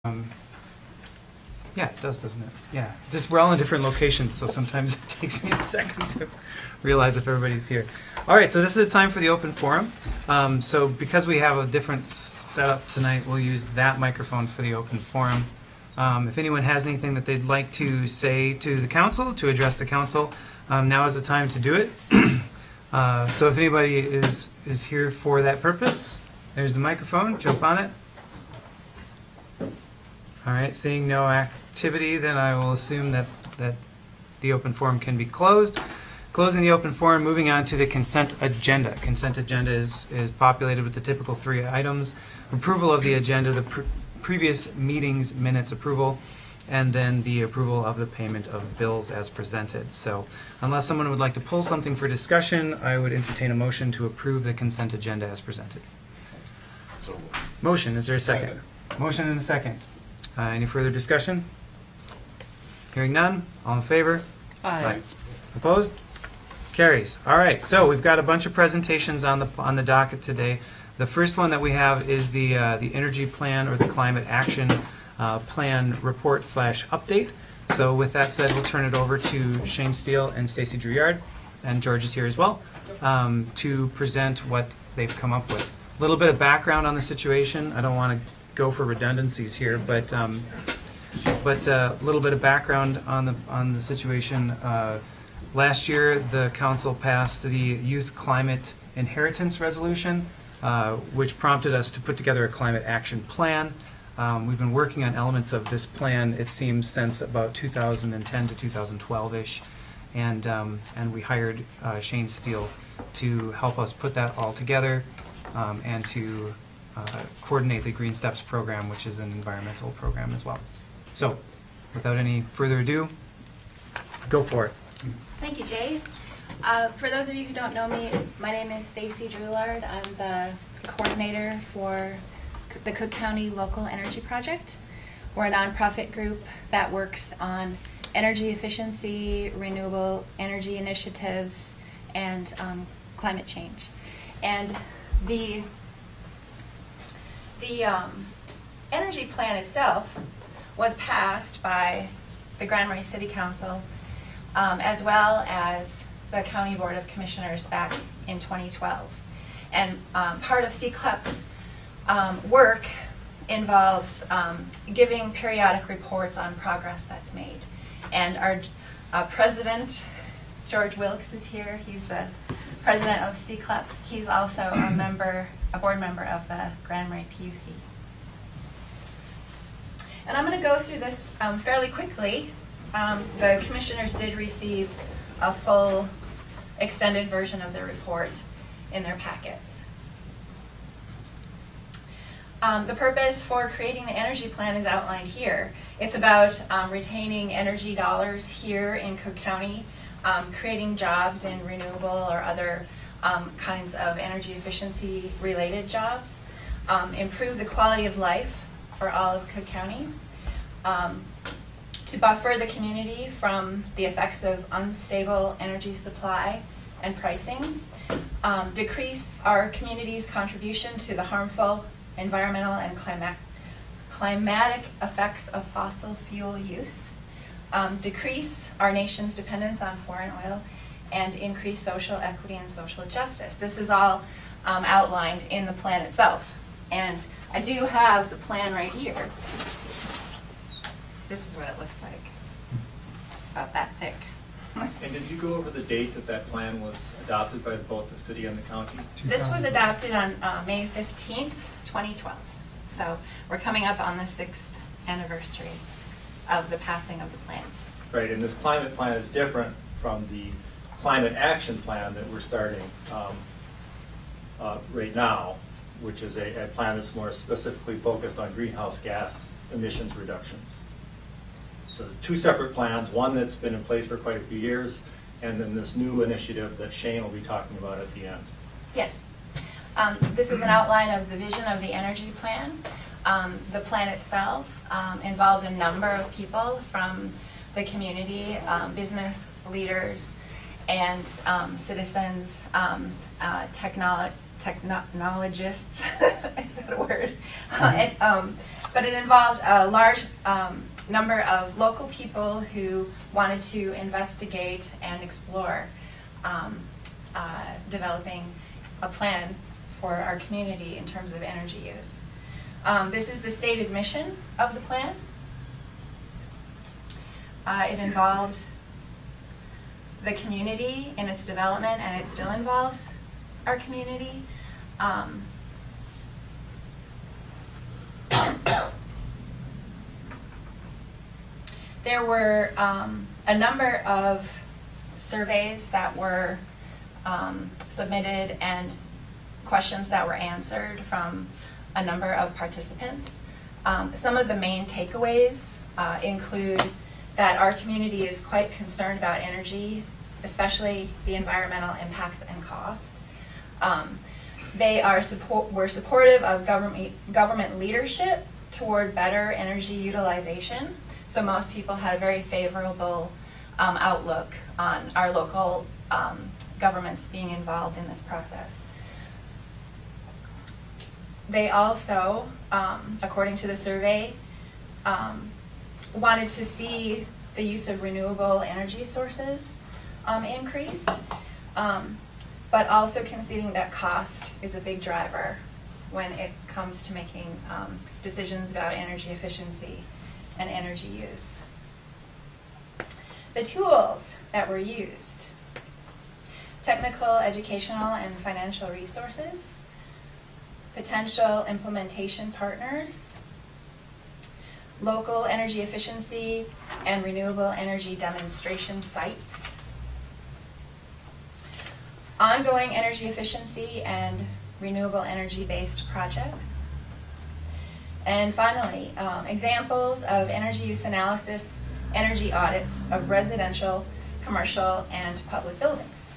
Yeah, it does, doesn't it? Yeah, just we're all in different locations, so sometimes it takes me a second to realize if everybody's here. All right, so this is the time for the open forum. So because we have a different setup tonight, we'll use that microphone for the open forum. If anyone has anything that they'd like to say to the council, to address the council, now is the time to do it. So if anybody is here for that purpose, there's the microphone, jump on it. All right, seeing no activity, then I will assume that the open forum can be closed. Closing the open forum, moving on to the consent agenda. Consent agenda is populated with the typical 3 items: approval of the agenda, the previous meeting's minutes approval, and then the approval of the payment of bills as presented. So unless someone would like to pull something for discussion, I would entertain a motion to approve the consent agenda as presented. So Motion, is there a second? Motion and a second. Any further discussion? Hearing none, all in favor? Aye. Opposed? Carries. All right, so we've got a bunch of presentations on the docket today. The first one that we have is the energy plan, or the climate action plan report / update. So with that said, we'll turn it over to Shane Steele and Stacy Drouillard, and George is here as well, to present what they've come up with. A little bit of background on the situation. I don't want to go for redundancies here, but a little bit of background on the situation. Last year, the council passed the Youth Climate Inheritance Resolution, which prompted us to put together a climate action plan. We've been working on elements of this plan, it seems, since about 2010 to 2012-ish, and we hired Shane Steele to help us put that all together and to coordinate the Green Steps program, which is an environmental program as well. So, without any further ado, go for it. Thank you, Jay. For those of you who don't know me, my name is Stacy Drouillard. I'm the coordinator for the Cook County Local Energy Project. We're a nonprofit group that works on energy efficiency, renewable energy initiatives, and climate change. And the energy plan itself was passed by the Marais City Council as well as the County Board of Commissioners back in 2012. And part of CCLEP's work involves giving periodic reports on progress that's made. And our president, George Wilkes, is here. He's the president of CCLEP. He's also a board member of the Grand Marais PUC. And I'm going to go through this fairly quickly. The commissioners did receive a full extended version of the report in their packets. The purpose for creating the energy plan is outlined here. It's about retaining energy dollars here in Cook County, creating jobs in renewable or other kinds of energy efficiency related jobs, improve the quality of life for all of Cook County, to buffer the community from the effects of unstable energy supply and pricing, decrease our community's contribution to the harmful environmental and climatic effects of fossil fuel use, decrease our nation's dependence on foreign oil, and increase social equity and social justice. This is all outlined in the plan itself. And I do have the plan right here. This is what it looks like. It's about that thick. And did you go over the date that plan was adopted by both the city and the county? This was adopted on May 15th, 2012. So we're coming up on the 6th anniversary of the passing of the plan. Right, and this climate plan is different from the climate action plan that we're starting right now, which is a plan that's more specifically focused on greenhouse gas emissions reductions. So 2 separate plans, one that's been in place for quite a few years, and then this new initiative that Shane will be talking about at the end. Yes. This is an outline of the vision of the energy plan. The plan itself involved a number of people from the community, business leaders, and citizens, technologists, is that a word? And But it involved a large number of local people who wanted to investigate and explore developing a plan for our community in terms of energy use. This is the stated mission of the plan. It involved the community in its development, and it still involves our community. There were a number of surveys that were submitted and questions that were answered from a number of participants. Some of the main takeaways include that our community is quite concerned about energy, especially the environmental impacts and cost. They were supportive of government leadership toward better energy utilization. So most people had a very favorable outlook on our local governments being involved in this process. They also, according to the survey, wanted to see the use of renewable energy sources increased, but also conceding that cost is a big driver when it comes to making decisions about energy efficiency and energy use. The tools that were used: technical, educational, and financial resources, potential implementation partners, local energy efficiency and renewable energy demonstration sites, ongoing energy efficiency and renewable energy-based projects, and finally, examples of energy use analysis, energy audits of residential, commercial, and public buildings.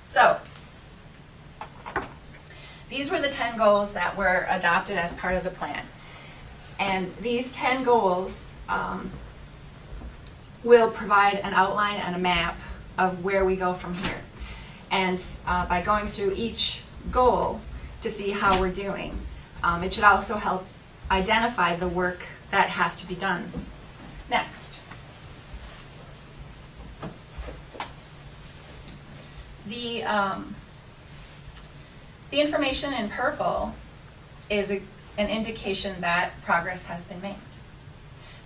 So, these were the 10 goals that were adopted as part of the plan. And these 10 goals will provide an outline and a map of where we go from here. And by going through each goal to see how we're doing, it should also help identify the work that has to be done next. The information in purple is an indication that progress has been made.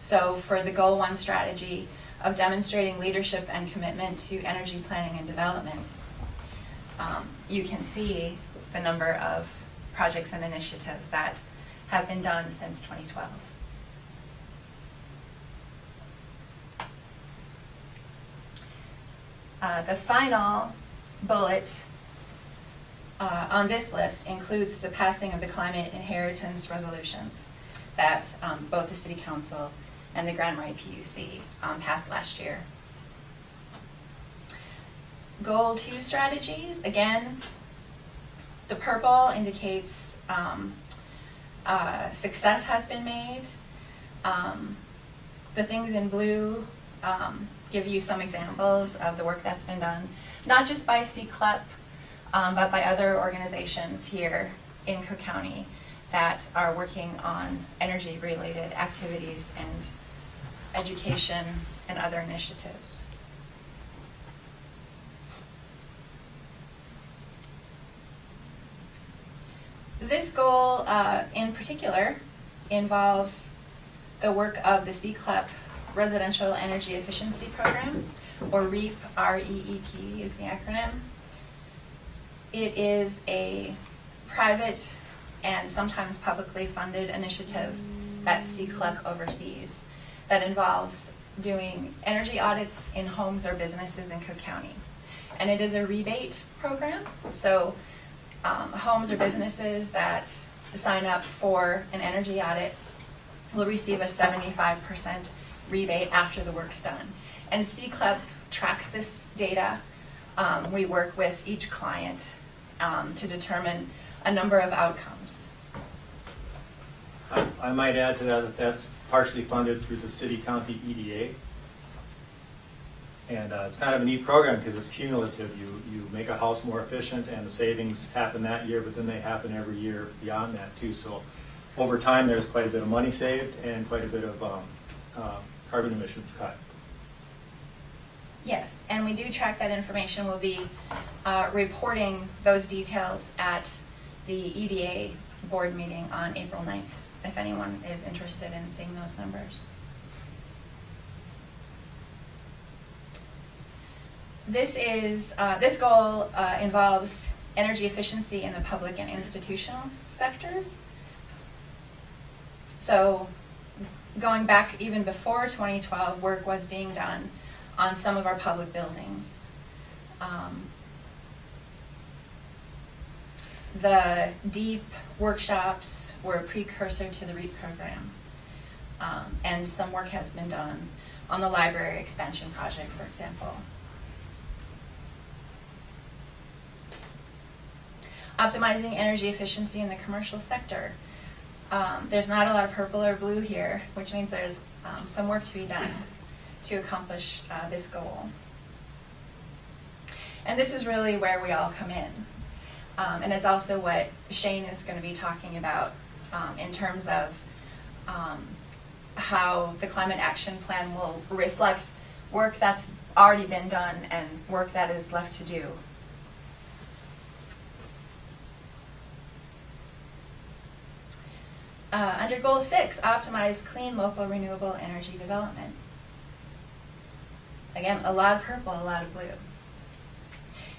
So for the Goal 1 strategy of demonstrating leadership and commitment to energy planning and development, you can see the number of projects and initiatives that have been done since 2012. The final bullet on this list includes the passing of the climate inheritance resolutions that both the City Council and the Grand Marais PUC passed last year. Goal 2 strategies, again, the purple indicates success has been made. The things in blue give you some examples of the work that's been done, not just by CCLEP, but by other organizations here in Cook County that are working on energy-related activities and education and other initiatives. This goal in particular involves the work of the CCLEP Residential Energy Efficiency Program, or REAP, R-E-E-P is the acronym. It is a private and sometimes publicly funded initiative that CCLEP oversees that involves doing energy audits in homes or businesses in Cook County. And it is a rebate program, so homes or businesses that sign up for an energy audit will receive a 75% rebate after the work's done. And CCLEP tracks this data. We work with each client to determine a number of outcomes. I might add to that that's partially funded through the city-county EDA. And it's kind of a neat program because it's cumulative. You make a house more efficient and the savings happen that year, but then they happen every year beyond that too. So over time, there's quite a bit of money saved and quite a bit of carbon emissions cut. Yes, and we do track that information. We'll be reporting those details at the EDA board meeting on April 9th, if anyone is interested in seeing those numbers. This goal involves energy efficiency in the public and institutional sectors. So going back even before 2012, work was being done on some of our public buildings. The DEEP workshops were a precursor to the REAP program. And some work has been done on the library expansion project, for example. Optimizing energy efficiency in the commercial sector. There's not a lot of purple or blue here, which means there's some work to be done to accomplish this goal. And this is really where we all come in. And it's also what Shane is going to be talking about in terms of how the climate action plan will reflect work that's already been done and work that is left to do. Under Goal 6, optimize clean local renewable energy development. Again, a lot of purple, a lot of blue.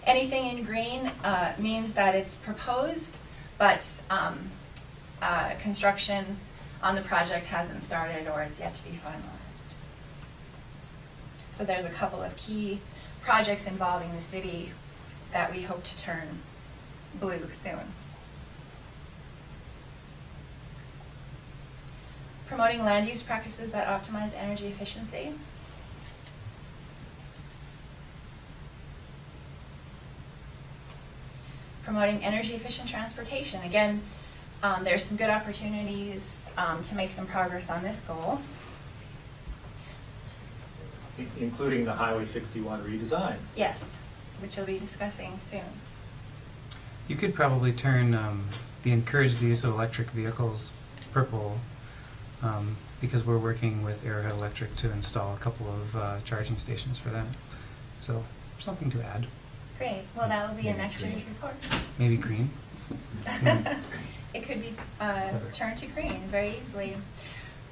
Anything in green means that it's proposed, but construction on the project hasn't started or it's yet to be finalized. So there's a couple of key projects involving the city that we hope to turn blue soon. Promoting land use practices that optimize energy efficiency. Promoting energy efficient transportation. Again, there's some good opportunities to make some progress on this goal. Including the Highway 61 redesign. Yes, which we'll be discussing soon. You could probably turn encourage the use of electric vehicles purple, because we're working with Arrowhead Electric to install a couple of charging stations for them. So something to add. Great. Well, that will be in Maybe next year's green. report. Maybe green. It could be Clever. turned to green very easily.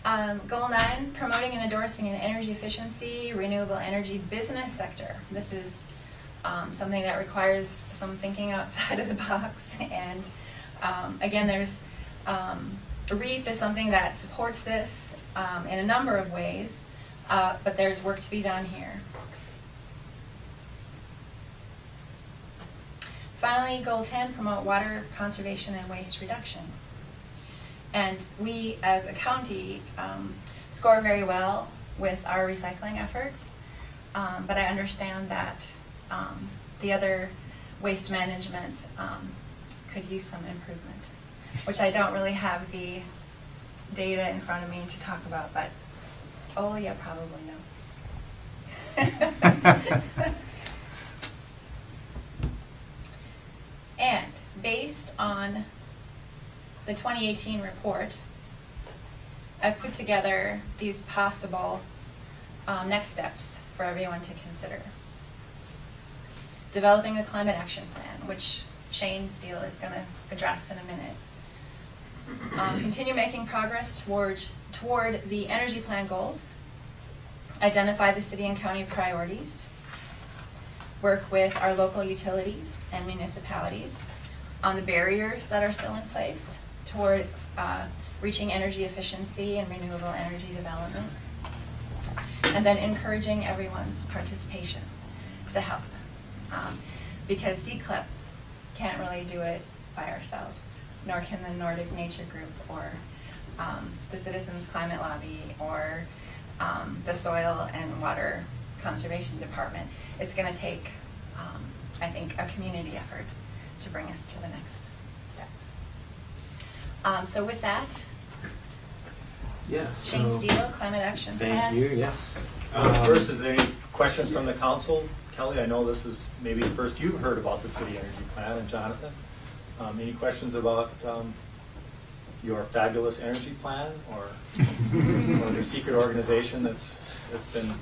Goal 9, promoting and endorsing an energy efficiency, renewable energy business sector. This is something that requires some thinking outside of the box. And again, there's REAP is something that supports this in a number of ways, but there's work to be done here. Finally, Goal 10, promote water conservation and waste reduction. And we, as a county, score very well with our recycling efforts, but I understand that the other waste management could use some improvement, which I don't really have the data in front of me to talk about, but Olia probably knows. And based on the 2018 report, I've put together these possible next steps for everyone to consider. Developing a climate action plan, which Shane Steele is going to address in a minute. Continue making progress toward the energy plan goals. Identify the city and county priorities. Work with our local utilities and municipalities on the barriers that are still in place toward reaching energy efficiency and renewable energy development. And then encouraging everyone's participation to help. Because CCLEP can't really do it by ourselves, nor can the Nordic Nature Group or the Citizens Climate Lobby or the Soil and Water Conservation Department. It's going to take, I think, a community effort to bring us to the next step. So with that, Yes. Shane Steele, Climate Action Plan. Thank you, yes. First, is there any questions questions from the council? Kelly, I know this is maybe the first you've heard about the city energy plan, and Jonathan. Any questions about your fabulous energy plan or the secret organization that's been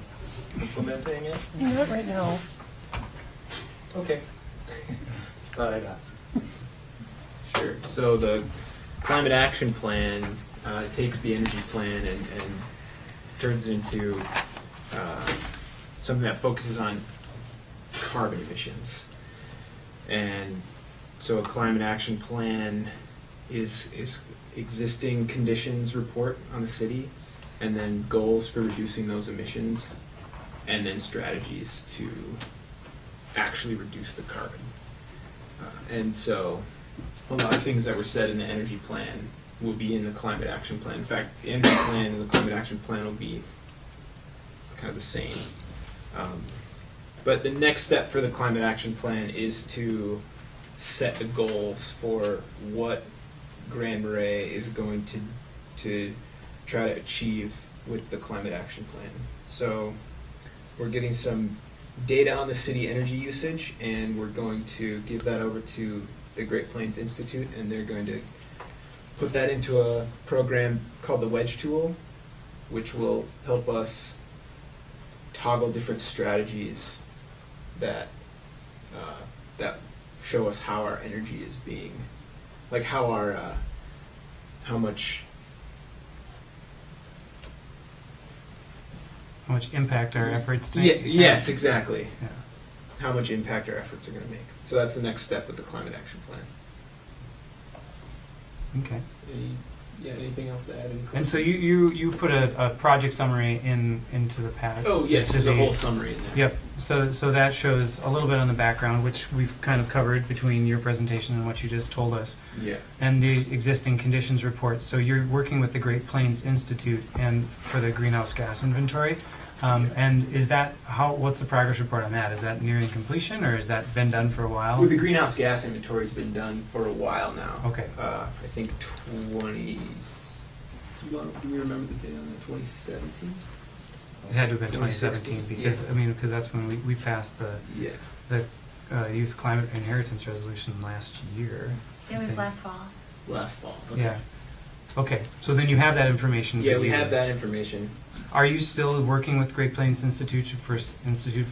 implementing it? Not right now. Okay. Just thought I'd ask. Sure. So the climate action plan takes the energy plan and turns it into something that focuses on carbon emissions. And so a climate action plan is existing conditions report on the city, and then goals for reducing those emissions, and then strategies to actually reduce the carbon. And so a lot of things that were said in the energy plan will be in the climate action plan. In fact, the energy plan and the climate action plan will be kind of the same. But the next step for the climate action plan is to set the goals for what Grand Marais is going to try to achieve with the climate action plan. So we're getting some data on the city energy usage, and we're going to give that over to the Great Plains Institute, and they're going to put that into a program called the Wedge Tool, which will help us toggle different strategies that show us how our energy is being, like how much impact our efforts yeah, make? yes, exactly. Yeah. How much impact our efforts are going to make. So that's the next step with the climate action plan. Okay. Anything else to add? And so you put a project summary into the pack. Oh yes, to there's a the- whole summary in there. Yep. So that shows a little bit on the background, which we've kind of covered between your presentation and what you just told us, Yeah. and the existing conditions report. So you're working with the Great Plains Institute and for the greenhouse gas inventory. And is that what's the progress report on that? Is that nearing completion, or has that been done for a while? Well, the greenhouse gas inventory has been done for a while now. Okay. I think 20. Do you remember the date on that? 2017. It had to have been 2017 2016, because yeah. because that's when we passed the Youth Climate Inheritance Resolution last year. It I was think. last fall. Last fall. Okay. Yeah. Okay. So then you have that information. Yeah, to we have use. that information. Are you still working with Great Plains Institute for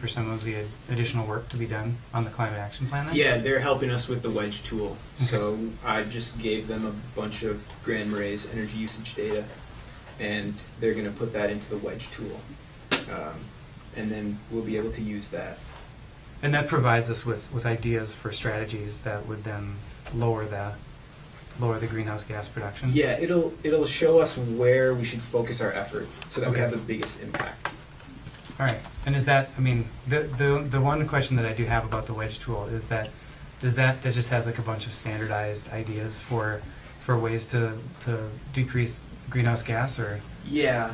some of the additional work to be done on the climate action plan? Then? Yeah, they're helping us with the Wedge tool. Okay. So I just gave them a bunch of Grand Marais energy usage data, and they're going to put that into the Wedge tool. And then we'll be able to use that. And that provides us with ideas for strategies that would then lower the greenhouse gas production. Yeah, it'll show us where we should focus our effort so that we Okay. have the biggest impact. All right. And is that, the one question that I do have about the Wedge tool is that that just has like a bunch of standardized ideas for ways to decrease greenhouse gas, or? Yeah,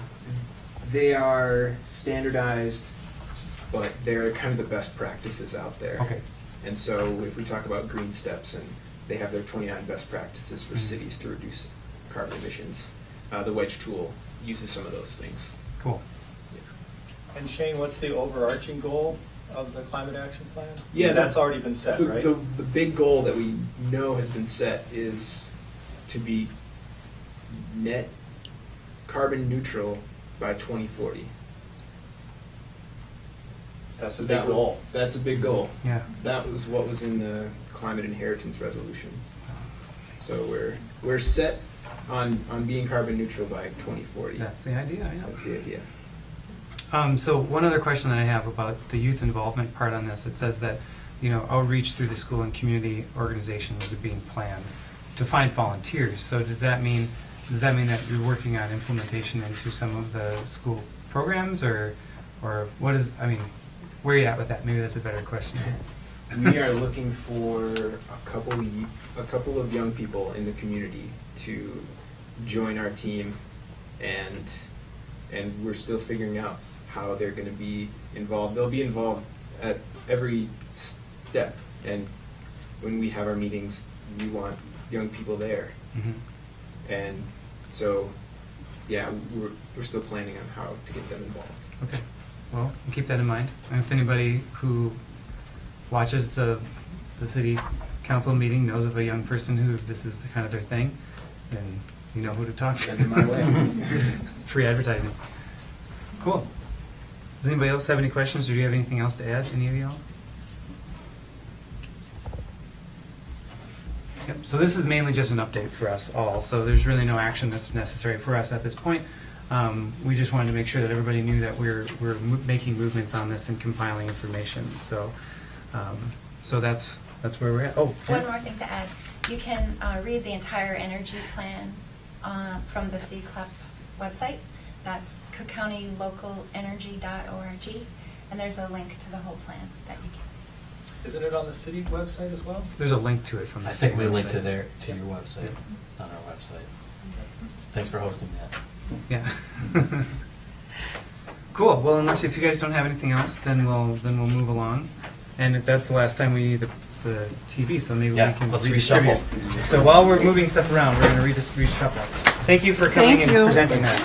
they are standardized, but they're kind of the best practices out there. Okay. And so if we talk about green steps, and they have their 29 best practices for Mhm. cities to reduce carbon emissions, the Wedge tool uses some of those things. Cool. And Shane, what's the overarching goal of the climate action plan? Yeah, That's already been set, right? The big goal that we know has been set is to be net carbon neutral by 2040. That's So a big that goal. That's a big goal. Yeah. That was what was in the climate inheritance resolution. So we're set on being carbon neutral by 2040. That's the idea. Yeah. That's the idea. So one other question that I have about the youth involvement part on this, it says that, outreach through the school and community organizations are being planned to find volunteers. So does that mean that you're working on implementation into some of the school programs, or what is, where are you at with that? Maybe that's a better question. We are looking for a couple of young people in the community to join our team, and we're still figuring out how they're going to be involved. They'll be involved at every step, and when we have our meetings, we want young people there. Mhm. And so, yeah, we're still planning on how to get them involved. Okay. well, keep that in mind. And if anybody who watches the city council meeting knows of a young person who this is the kind of their thing, then you know who to talk to. Send them my way. It's free advertising. Cool. Does anybody else have any questions, or do you have anything else to add, any of y'all? Yep, so this is mainly just an update for us all, so there's really no action that's necessary for us at this point. We just wanted to make sure that everybody knew that we're making movements on this and compiling information, so that's where we're at. Oh, One more thing to add. You can read the entire energy plan from the C-Club website. That's cookcountylocalenergy.org, and there's a link to the whole plan that you can see. Isn't it on the city website as well? there's a link to it from the I think city we linked to website. your website, on our website. Thanks for hosting that. Yeah. Cool. Well, unless if you guys don't have anything else, then we'll move along. And if that's the last time we need the TV, so maybe Yeah, we can let's redistribute. reshuffle. So while we're moving stuff around, we're going to reshuffle. Thank you for coming and presenting that.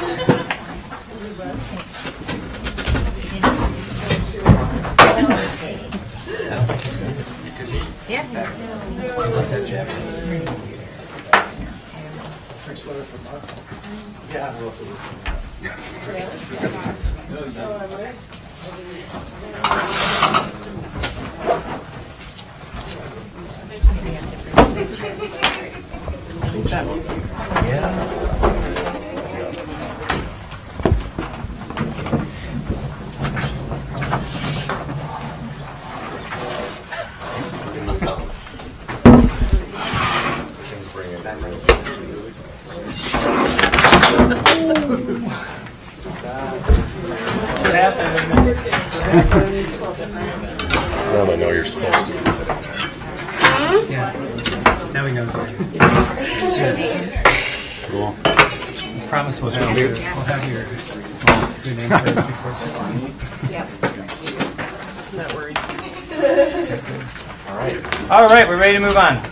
That's what happens. Well, I know you're supposed to be sitting there. Yeah. Now he knows. Cool. I promise we'll have your name plates before too long. Not worried. All right, we're ready to move on.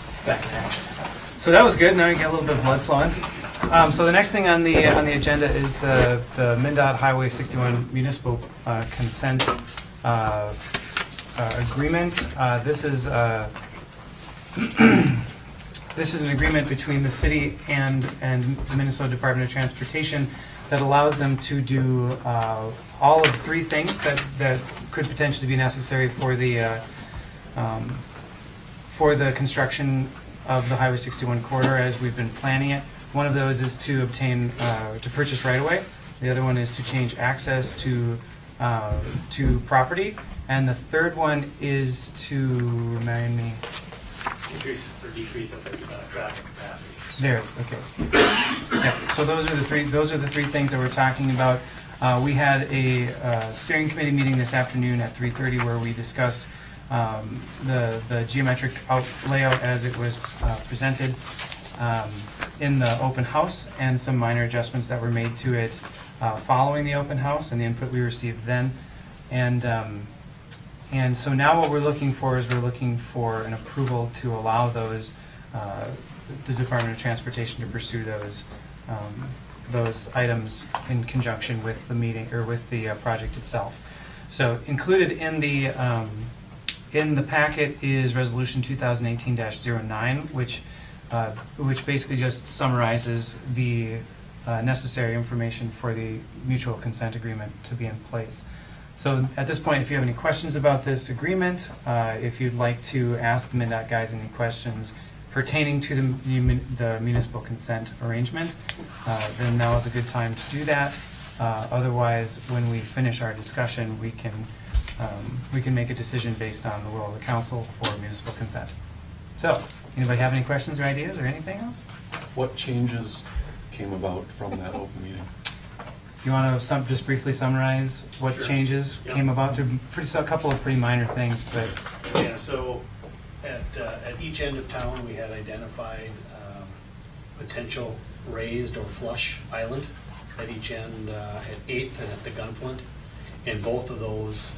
So that was good. Now we get a little bit of blood flowing. So the next thing on the agenda is the Mndot Highway 61 Municipal Consent Agreement. This is this is an agreement between the city and the Minnesota Department of Transportation that allows them to do all of three things that could potentially be necessary for the construction of the Highway 61 corridor as we've been planning it. One of those is to obtain, to purchase right-of-way. The other one is to change access to property. And the third one is to, remind me, decrease of traffic capacity. there, okay. Yeah, so those are the three things that we're talking about. We had a steering committee meeting this afternoon at 3:30 where we discussed the geometric layout as it was presented in the open house and some minor adjustments that were made to it following the open house and the input we received then. And so now what we're looking for is an approval to allow those, the Department of Transportation to pursue those items in conjunction with the meeting or with the project itself. So included in the packet is Resolution 2018-09, which basically just summarizes the necessary information for the mutual consent agreement to be in place. So at this point, if you have any questions about this agreement, if you'd like to ask the Mndot guys any questions pertaining to the municipal consent arrangement, then now is a good time to do that. Otherwise, when we finish our discussion, we can make a decision based on the will of the council for municipal consent. So, anybody have any questions or ideas or anything else? What changes came about from that open meeting? You want to just briefly summarize what Sure. changes Yep. came about? A couple of pretty minor things, but Yeah, so at each end of town, we had identified potential raised or flush island at each end, at 8th and at the Gunflint, and both of those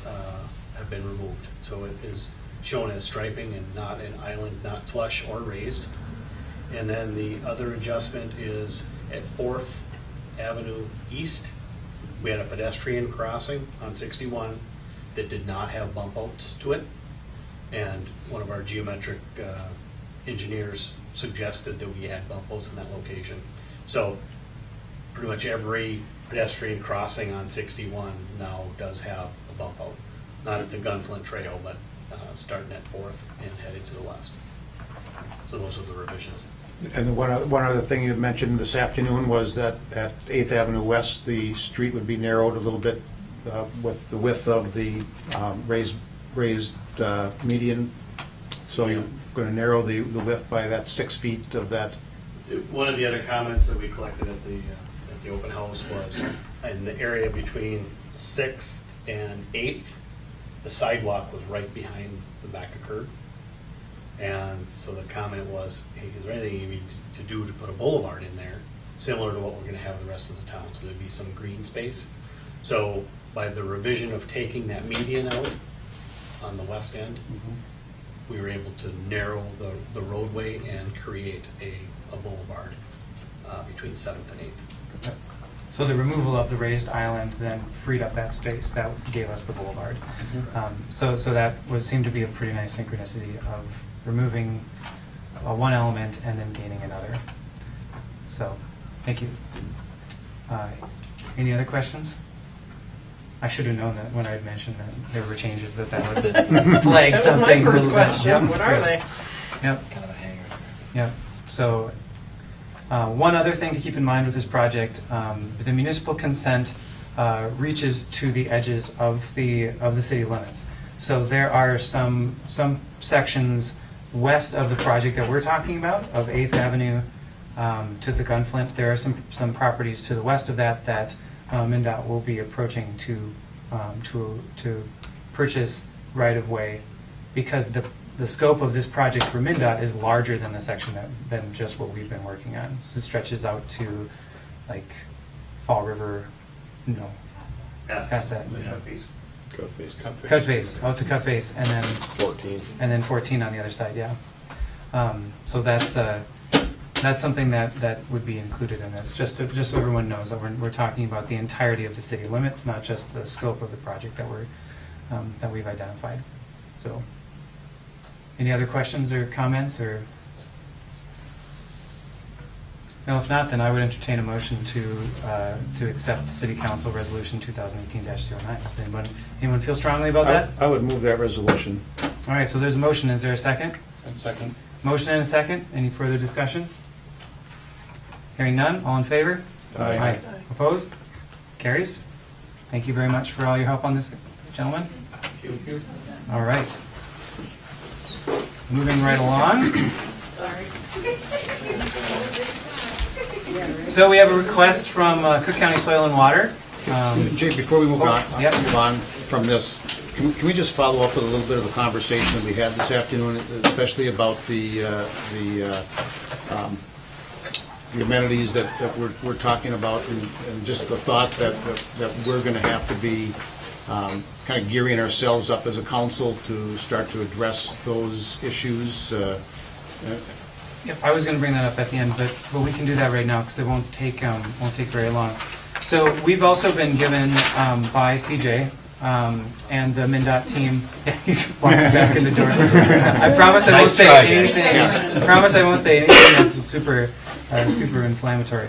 have been removed. So it is shown as striping and not an island, not flush or raised. And then the other adjustment is at 4th Avenue East, We had a pedestrian crossing on 61 that did not have bump outs to it. And one of our geometric engineers suggested that we add bump outs in that location. So pretty much every pedestrian crossing on 61 now does have a bump out. Not at the Gunflint Trail, but starting at 4th and heading to the west. So those are the revisions. And the one other thing you had mentioned this afternoon was that at 8th Avenue West, the street would be narrowed a little bit with the width of the raised median. So you're going to narrow the width by that 6 feet of that. One of the other comments that we collected at the open house was in the area between 6th and 8th, the sidewalk was right behind the back of curb. And so the comment was, hey, is there anything you need to do to put a boulevard in there, similar to what we're gonna have in the rest of the town, so there'd be some green space. So by the revision of taking that median out on the west end, we were able to narrow the roadway and create a boulevard between 7th and 8th. So the removal of the raised island then freed up that space that gave us the boulevard. So that seemed to be a pretty nice synchronicity of removing one element and then gaining another. So, thank you. Any other questions? I should have known that when I had mentioned that there were changes that would flag That was something. my first a little bit. question. Yep, What are they? Yep. Kind of a hanger. Yep. So, one other thing to keep in mind with this project, the municipal consent reaches to the edges of the city limits. So there are some sections west of the project that we're talking about, of 8th Avenue to the Gunflint. There are some properties to the west of that Mndot will be approaching to purchase right of way, because the scope of this project for Mndot is larger than the section than just what we've been working on. So it stretches out to like Fall River, past that. Cut Face, out to Cut Face, and then 14. And then 14 on the other side, yeah. So that's something that would be included in this, just so everyone knows that we're talking about the entirety of the city limits, not just the scope of the project that we've identified. So, any other questions or comments, or? No, if not, then I would entertain a motion to accept City Council Resolution 2018-09. Does anyone feel strongly about that? I would move that resolution. All right, so there's a motion. Is there a second? And second. Motion and a second. Any further discussion? Hearing none. All in favor? Aye. Opposed? Carries. Thank you very much for all your help on this, gentlemen. Thank you. All right. Moving right along. So we have a request from Cook County Soil and Water. Jay, before we move on, Yep. move on from this, can we just follow up with a little bit of the conversation that we had this afternoon, especially about the amenities that we're talking about, and just the thought that we're going to have to be kind of gearing ourselves up as a council to start to address those issues. Yep, I was going to bring that up at the end, but we can do that right now because it won't take very long. So we've also been given by CJ and the Mndot team. He's walking back in the door. I promise I won't Nice say try, anything. guys. I promise I won't say anything that's super inflammatory.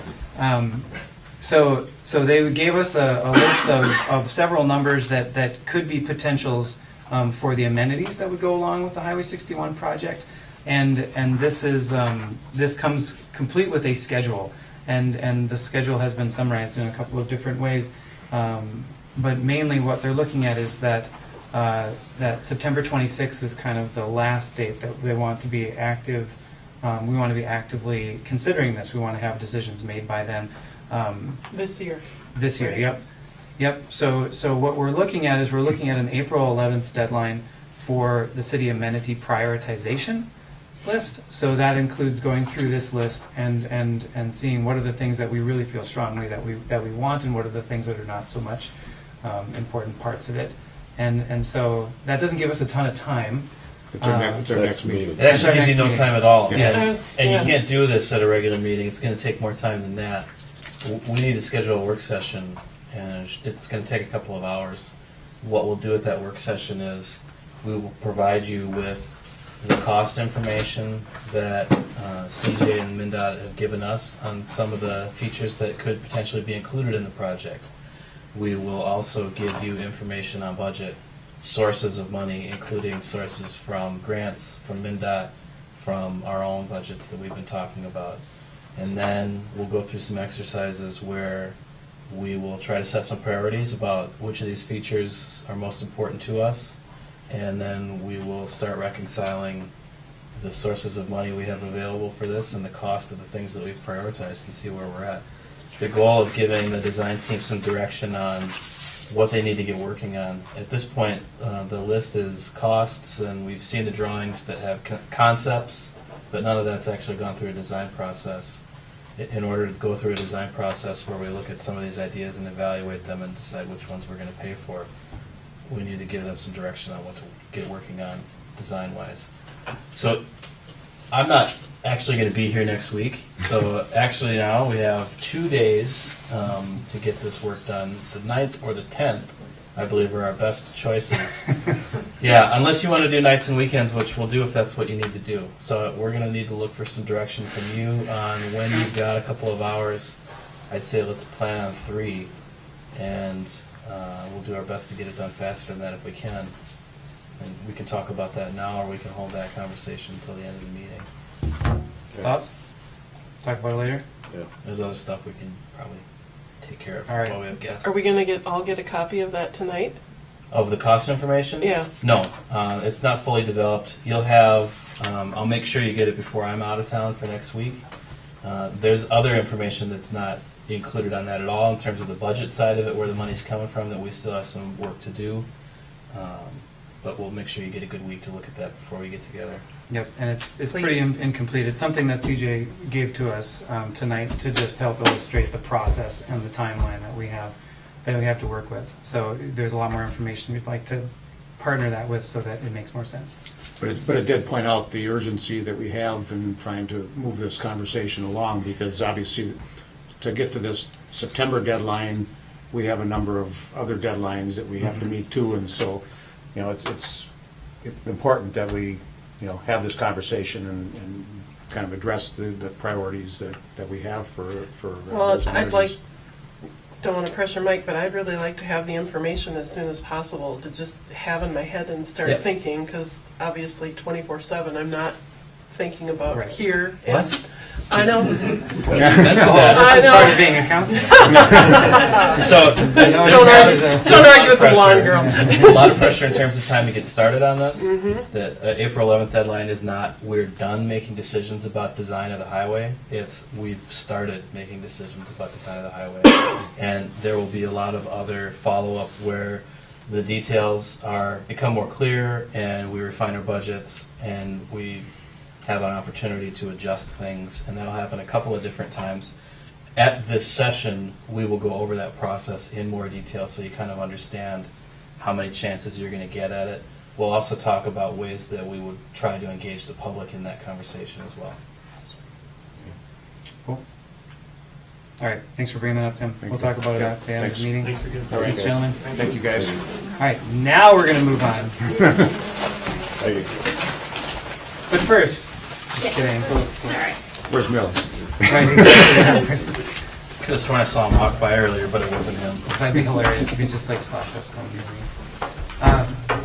So they gave us a list of several numbers that could be potentials for the amenities that would go along with the Highway 61 project. And this comes complete with a schedule, and the schedule has been summarized in a couple of different ways. But mainly, what they're looking at is that September 26th is kind of the last date that they want to be active. We want to be actively considering this. We want to have decisions made by then. This year. This year, yep. So what we're looking at is an April 11th deadline for the city amenity prioritization list. So that includes going through this list and seeing what are the things that we really feel strongly that we want, and what are the things that are not so much important parts of it. And so that doesn't give us a ton of time. It's our next meeting. It actually gives you no time at all. Yes. And you can't do this at a regular meeting. It's going to take more time than that. We need to schedule a work session and it's going to take a couple of hours. What we'll do at that work session is we will provide you with the cost information that CJ and Mndot have given us on some of the features that could potentially be included in the project. We will also give you information on budget, sources of money, including sources from grants, from Mndot, from our own budgets that we've been talking about. And then we'll go through some exercises where we will try to set some priorities about which of these features are most important to us. And then we will start reconciling the sources of money we have available for this and the cost of the things that we've prioritized and see where we're at. The goal of giving the design team some direction on what they need to get working on. At this point, the list is costs, and we've seen the drawings that have concepts, but none of that's actually gone through a design process. In order to go through a design process where we look at some of these ideas and evaluate them and decide which ones we're going to pay for, we need to give them some direction on what to get working on design-wise. So I'm not actually going to be here next week, so actually now we have 2 days to get this work done. The 9th or the 10th, I believe, are our best choices. Yeah, unless you want to do nights and weekends, which we'll do if that's what you need to do. So we're going to need to look for some direction from you on when you've got a couple of hours. I'd say let's plan on 3, and we'll do our best to get it done faster than that if we can. And we can talk about that now, or we can hold that conversation until the end of the meeting. Thoughts? Talk about it later? There's other stuff we can probably take care of All right. while we have guests. Are we gonna all get a copy of that tonight? Of the cost information? Yeah. No, it's not fully developed. You'll have, I'll make sure you get it before I'm out of town for next week. There's other information that's not included on that at all in terms of the budget side of it, where the money's coming from, that we still have some work to do. But we'll make sure you get a good week to look at that before we get together. Yep, and it's Please. pretty incomplete. It's something that CJ gave to us tonight to just help illustrate the process and the timeline that we have to work with. So there's a lot more information we'd like to partner that with so that it makes more sense. But it did point out the urgency that we have in trying to move this conversation along, because obviously to get to this September deadline, we have a number of other deadlines that we have to meet too, and so, you know, it's important that we, you know, have this conversation and kind of address the priorities that we have for Well, those I'd like, amenities. don't want to pressure Mike, but I'd really like to have the information as soon as possible to just have in my head and start Yeah. thinking, because obviously 24/7 I'm not thinking about Right. here. What? And I know. Mention This that. is I part know. of being a counselor. So, I know Don't there's argue, a- don't argue with the pressure. blonde girl. A lot of pressure in terms of time to get started on this. Mm-hmm. The April 11th deadline is not we're done making decisions about design of the highway. It's we've started making decisions about design of the highway. And there will be a lot of other follow-up where the details become more clear, and we refine our budgets, and we have an opportunity to adjust things, and that'll happen a couple of different times. At this session, we will go over that process in more detail so you kind of understand how many chances you're going to get at it. We'll also talk about ways that we would try to engage the public in that conversation as well. Cool. All right, thanks for bringing that up, Tim. We'll you. talk about it Okay, at the end of the thanks. meeting. Thanks again. All right, Thanks, guys. gentlemen. Thank you, guys. All right, now we're going to move on. But first, just kidding. Where's Mill? Right, Could have sworn I saw him walk by earlier, but it wasn't him. that'd be hilarious if you just like slapped us when we leave.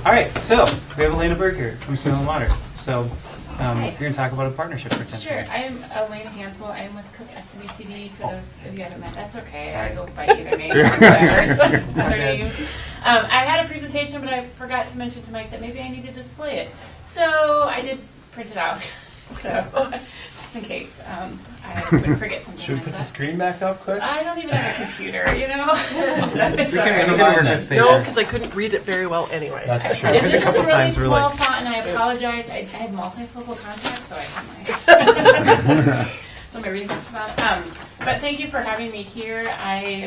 All right, so we have Elena Berg here from Smell and Water. So you're going to talk about a partnership potentially. Sure, I'm Elena Hansel. I'm with Cook SWCD, for those of you who haven't met. That's okay, I Sorry. go by either name, whatever, other names. I had a presentation, but I forgot to mention to Mike that maybe I need to display it. So I did print it out, so just in case I would forget something Should we like put the that. screen back up quick? I don't even have a computer, you know? So it's We all can right. work with paper. No, because I couldn't read it very well anyway. That's true. There's a couple times really we're small like- font, and I apologize. I have multifocal contacts, so I have my my reading glasses on. But thank you for having me here.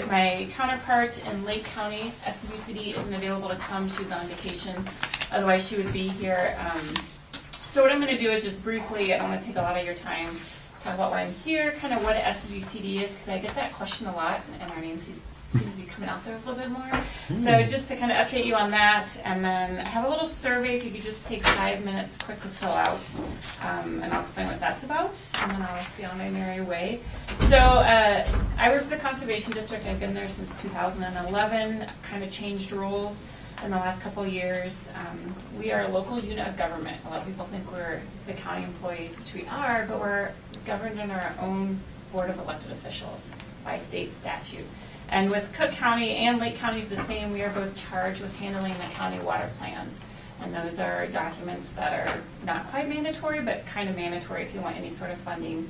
My counterpart in Lake County, SWCD, isn't available to come. She's on vacation. Otherwise, she would be here. So what I'm going to do is just briefly, I don't want to take a lot of your time, talk about why I'm here, kind of what a SWCD is, because I get that question a lot, and our name seems to be coming out there a little bit more. So just to kind of update you on that, and then I have a little survey if you could just take 5 minutes quick to fill out, and I'll explain what that's about, and then I'll be on my merry way. So I work for the Conservation District. I've been there since 2011, kind of changed roles in the last couple of years. We are a local unit of government. A lot of people think we're the county employees, which we are, but we're governed under our own board of elected officials by state statute. And with Cook County and Lake County is the same, we are both charged with handling the county water plans. And those are documents that are not quite mandatory, but kind of mandatory if you want any sort of funding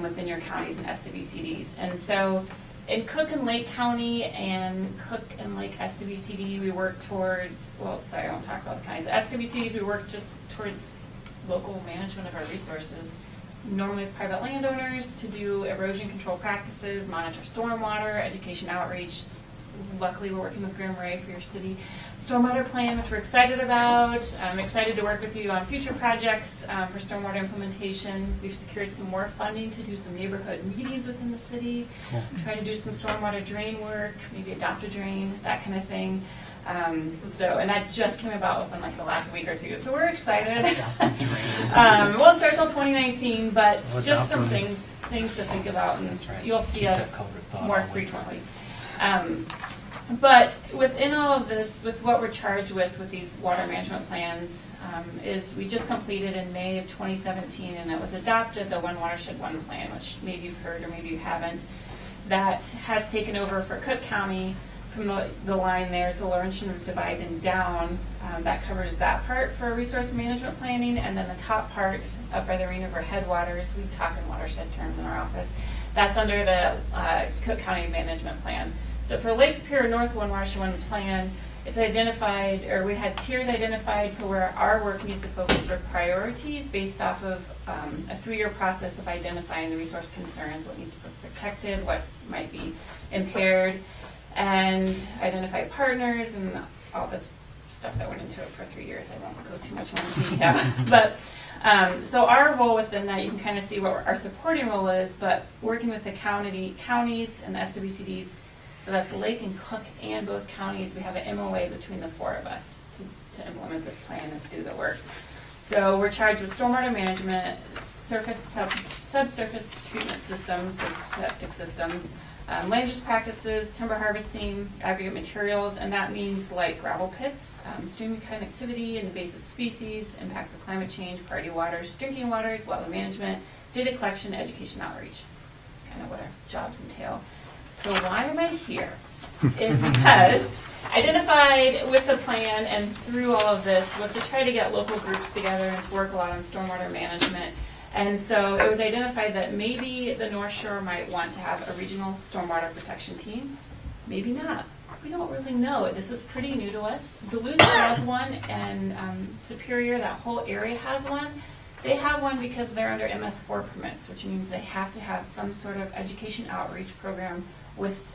within your counties and SWCDs. And so in Cook and Lake County and Cook and Lake SWCD, we work towards, well, sorry, I won't talk about the counties. SWCDs, we work just towards local management of our resources, normally with private landowners, to do erosion control practices, monitor stormwater, education outreach. Luckily, we're working with Marais for your city stormwater plan, which we're excited about. I'm excited to work with you on future projects for stormwater implementation. We've secured some more funding to do some neighborhood meetings within the city, try to do some stormwater drain work, maybe adopt a drain, that kind of thing. And that just came about within like the last week or two, so we're excited. Won't start till 2019, but just some things to think about, and you'll see us more frequently. But within all of this, with what we're charged with these water management plans, is we just completed in May of 2017, and it was adopted, the One Watershed One Plan, which maybe you've heard or maybe you haven't, that has taken over for Cook County from the line there, so Laurentian Divide and down, that covers that part for resource management planning, and then the top part up by the Rain River headwaters, we talk in watershed terms in our office, that's under the Cook County Management Plan. So for Lake Superior North One Watershed One Plan, it's identified, or we had tiers identified for where our work needs to focus for priorities based off of a 3-year process of identifying the resource concerns, what needs to be protected, what might be impaired, and identify partners and all this stuff that went into it for 3 years. I won't go too much more into detail. But so our role within that, you can kind of see what our supporting role is, but working with the counties and the SWCDs, so that's Lake and Cook and both counties, we have an MOA between the 4 of us to implement this plan and to do the work. So we're charged with stormwater management, subsurface treatment systems, so septic systems, land use practices, timber harvesting, aggregate materials, and that means like gravel pits, stream connectivity, invasive species, impacts of climate change, priority waters, drinking waters, wetland management, data collection, education outreach. That's kind of what our jobs entail. So why am I here? Is because identified with the plan and through all of this was to try to get local groups together and to work a lot on stormwater management. And so it was identified that maybe the North Shore might want to have a regional stormwater protection team. Maybe not. We don't really know. This is pretty new to us. Duluth has one, and Superior, that whole area has one. They have one because they're under MS4 permits, which means they have to have some sort of education outreach program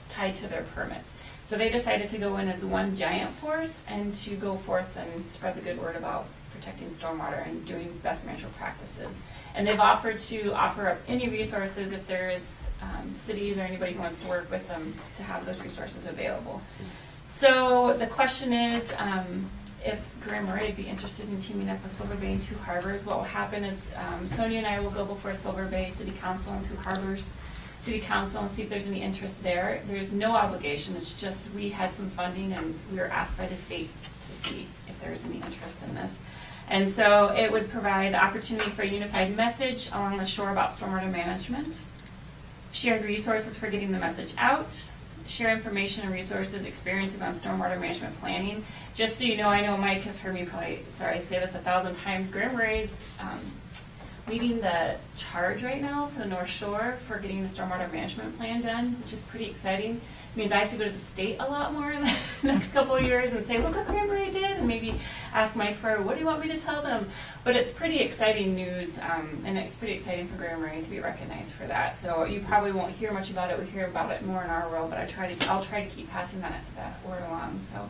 tied to their permits. So they decided to go in as one giant force and to go forth and spread the good word about protecting stormwater and doing best management practices. And they've offered to offer up any resources if there's cities or anybody who wants to work with them to have those resources available. So the question is, if Marais would be interested in teaming up with Silver Bay and Two Harbors, what will happen is Sonia and I will go before Silver Bay City Council and Two Harbors City Council and see if there's any interest there. There's no obligation, it's just we had some funding and we were asked by the state to see if there's any interest in this. And so it would provide the opportunity for a unified message along the shore about stormwater management, shared resources for getting the message out, share information and resources, experiences on stormwater management planning. Just so you know, I know Mike has heard me probably, sorry, I say this 1,000 times, Marais leading the charge right now for the North Shore for getting the stormwater management plan done, which is pretty exciting. It means I have to go to the state a lot more in the next couple of years and say, look what Marais did, and maybe ask Mike for, what do you want me to tell them? But it's pretty exciting news, and it's pretty exciting for Marais to be recognized for that. So you probably won't hear much about it. We hear about it more in our world, but I'll try to keep passing that word along. So.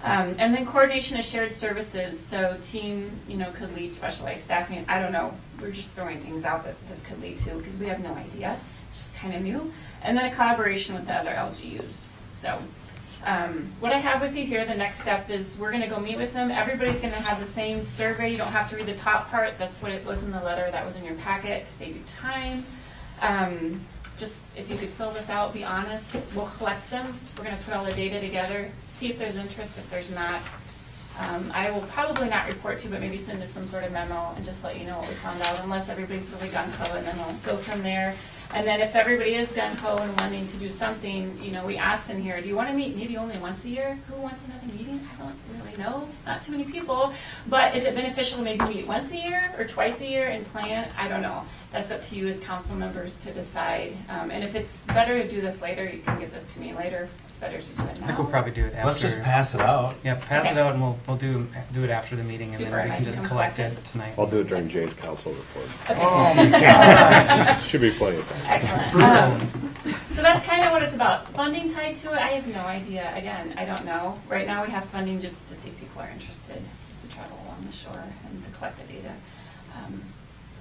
And then coordination of shared services. So team, could lead specialized staffing. I don't know. We're just throwing things out that this could lead to because we have no idea. It's just kind of new. And then a collaboration with the other LGUs. So, what I have with you here, the next step is we're gonna go meet with them. Everybody's gonna have the same survey. You don't have to read the top part. That's what it was in the letter that was in your packet to save you time. Just if you could fill this out, be honest. We'll collect them. We're gonna put all the data together, see if there's interest, if there's not. I will probably not report to you, but maybe send us some sort of memo and just let you know what we found out, unless everybody's really gung-ho, and then we'll go from there. And then if everybody is gung-ho and wanting to do something, you know, we asked in here, do you want to meet maybe only once a year? Who wants another meeting? I don't really know. Not too many people. But is it beneficial to maybe meet once a year or twice a year and plan? I don't know. That's up to you as council members to decide. And if it's better to do this later, you can get this to me later. It's better to do it now. I think we'll probably do it after. Let's just pass it out. Yeah, pass it Okay. out, and we'll do it after the meeting, and Super, then we I can can just come collect collect it tonight. I'll do it during Jay's council report. Okay. Oh my God. Should be plenty of time. Excellent. So that's kind of what it's about. Funding tied to it, I have no idea. Again, I don't know. Right now we have funding just to see if people are interested, just to travel along the shore and to collect the data.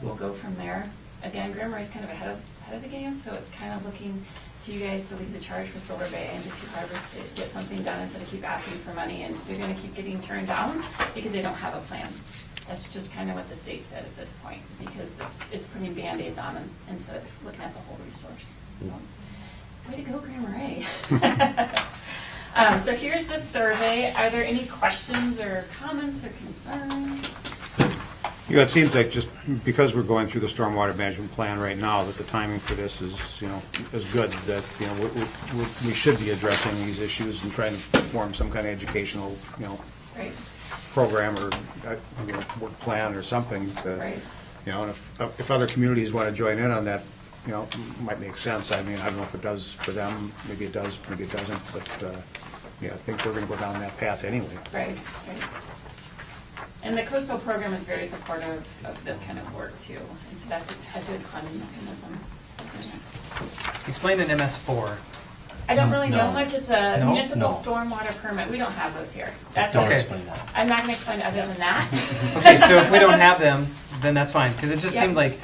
We'll go from there. Again, Grand Marais is kind of ahead of the game, so it's kind of looking to you guys to lead the charge for Silver Bay and the two harbors to get something done instead of keep asking for money. And they're going to keep getting turned down because they don't have a plan. That's just kind of what the state said at this point, because it's putting Band-Aids on them instead of looking at the whole resource. So, way to go, Grand Marais. So here's the survey. Are there any questions or comments or concerns? You know, it seems like just because we're going through the stormwater management plan right now, that the timing for this is, you know, is good, that, you know, we should be addressing these issues and trying to form some kind of educational, you know, Right. program or, you know, work plan or something. Right. You know, and if other communities want to join in on that, you know, might make sense. I mean, I don't know if it does for them, maybe it does, maybe it doesn't, but, yeah, I think we're going to go down that path anyway. Right. And the coastal program is very supportive of this kind of work too, and so that's a good funding mechanism. Explain an MS4. I don't really know No. much. It's a No? municipal No. stormwater permit. We don't have those here. That's Don't Okay. explain that. I'm not gonna explain it other than that. Okay, so if we don't have them, then that's fine, because it just Yep. seemed like,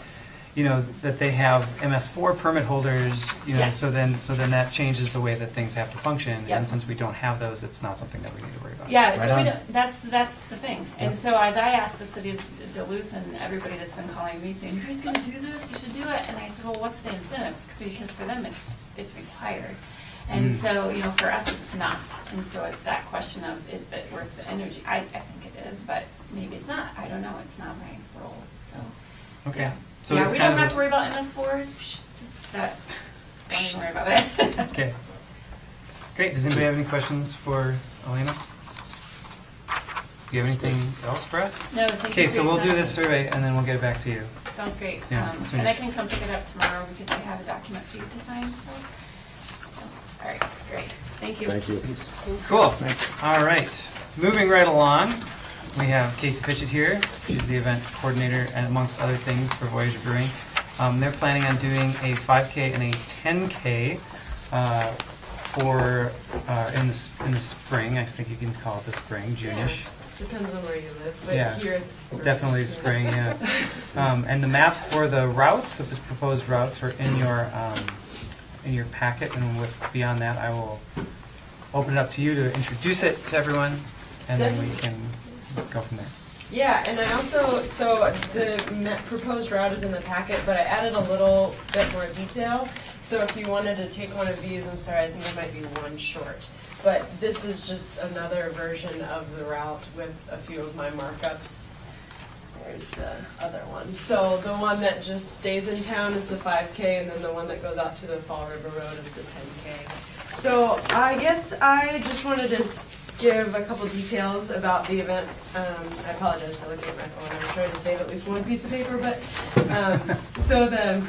you know, that they have MS4 permit holders, you know, Yes. so then that changes the way that things have to function. Yep. And since we don't have those, it's not something that we need to worry about. Yeah, Right so we on. don't, that's the thing. And Yep. so as I asked the city of Duluth and everybody that's been calling me saying, who's gonna do this? You should do it. And I said, well, what's the incentive? Because for them, it's required. And so, you know, for us, it's not. And so it's that question of, is it worth the energy? I think it is, but maybe it's not. I don't know. It's not my role, so. Okay. So Yeah, it's we kind don't of have to worry about MS4s, just that, don't even worry about it. Okay. Great. Does anybody have any questions for Elena? Do you have anything else for us? No, thank you. Okay, for so your we'll do time. this survey and then we'll get it back to you. Sounds great. Yeah, soon And I as- can come pick it up tomorrow because I have a document for you to sign, so. All right, great. Thank you. Thank you. Cool. All right. Moving right along, we have Casey Fitchett here. She's the event coordinator and amongst other things for Voyager Brewing. They're planning on doing a 5K and a 10K in the spring. I think you can call it the spring, June-ish. Depends on where you live, but Yeah, here it's spring. definitely spring, yeah. And the maps for the routes, of the proposed routes, are in your packet, and beyond that, I will open it up to you to introduce it to everyone, and then we can go from there. Yeah, and I also, so the proposed route is in the packet, but I added a little bit more detail. So if you wanted to take one of these, I'm sorry, I think there might be one short. But this is just another version of the route with a few of my markups. There's the other one. So the one that just stays in town is the 5K, and then the one that goes out to the Fall River Road is the 10K. So I guess I just wanted to give a couple details about the event. I apologize for looking at my phone. I'm trying to save at least one piece of paper, but so the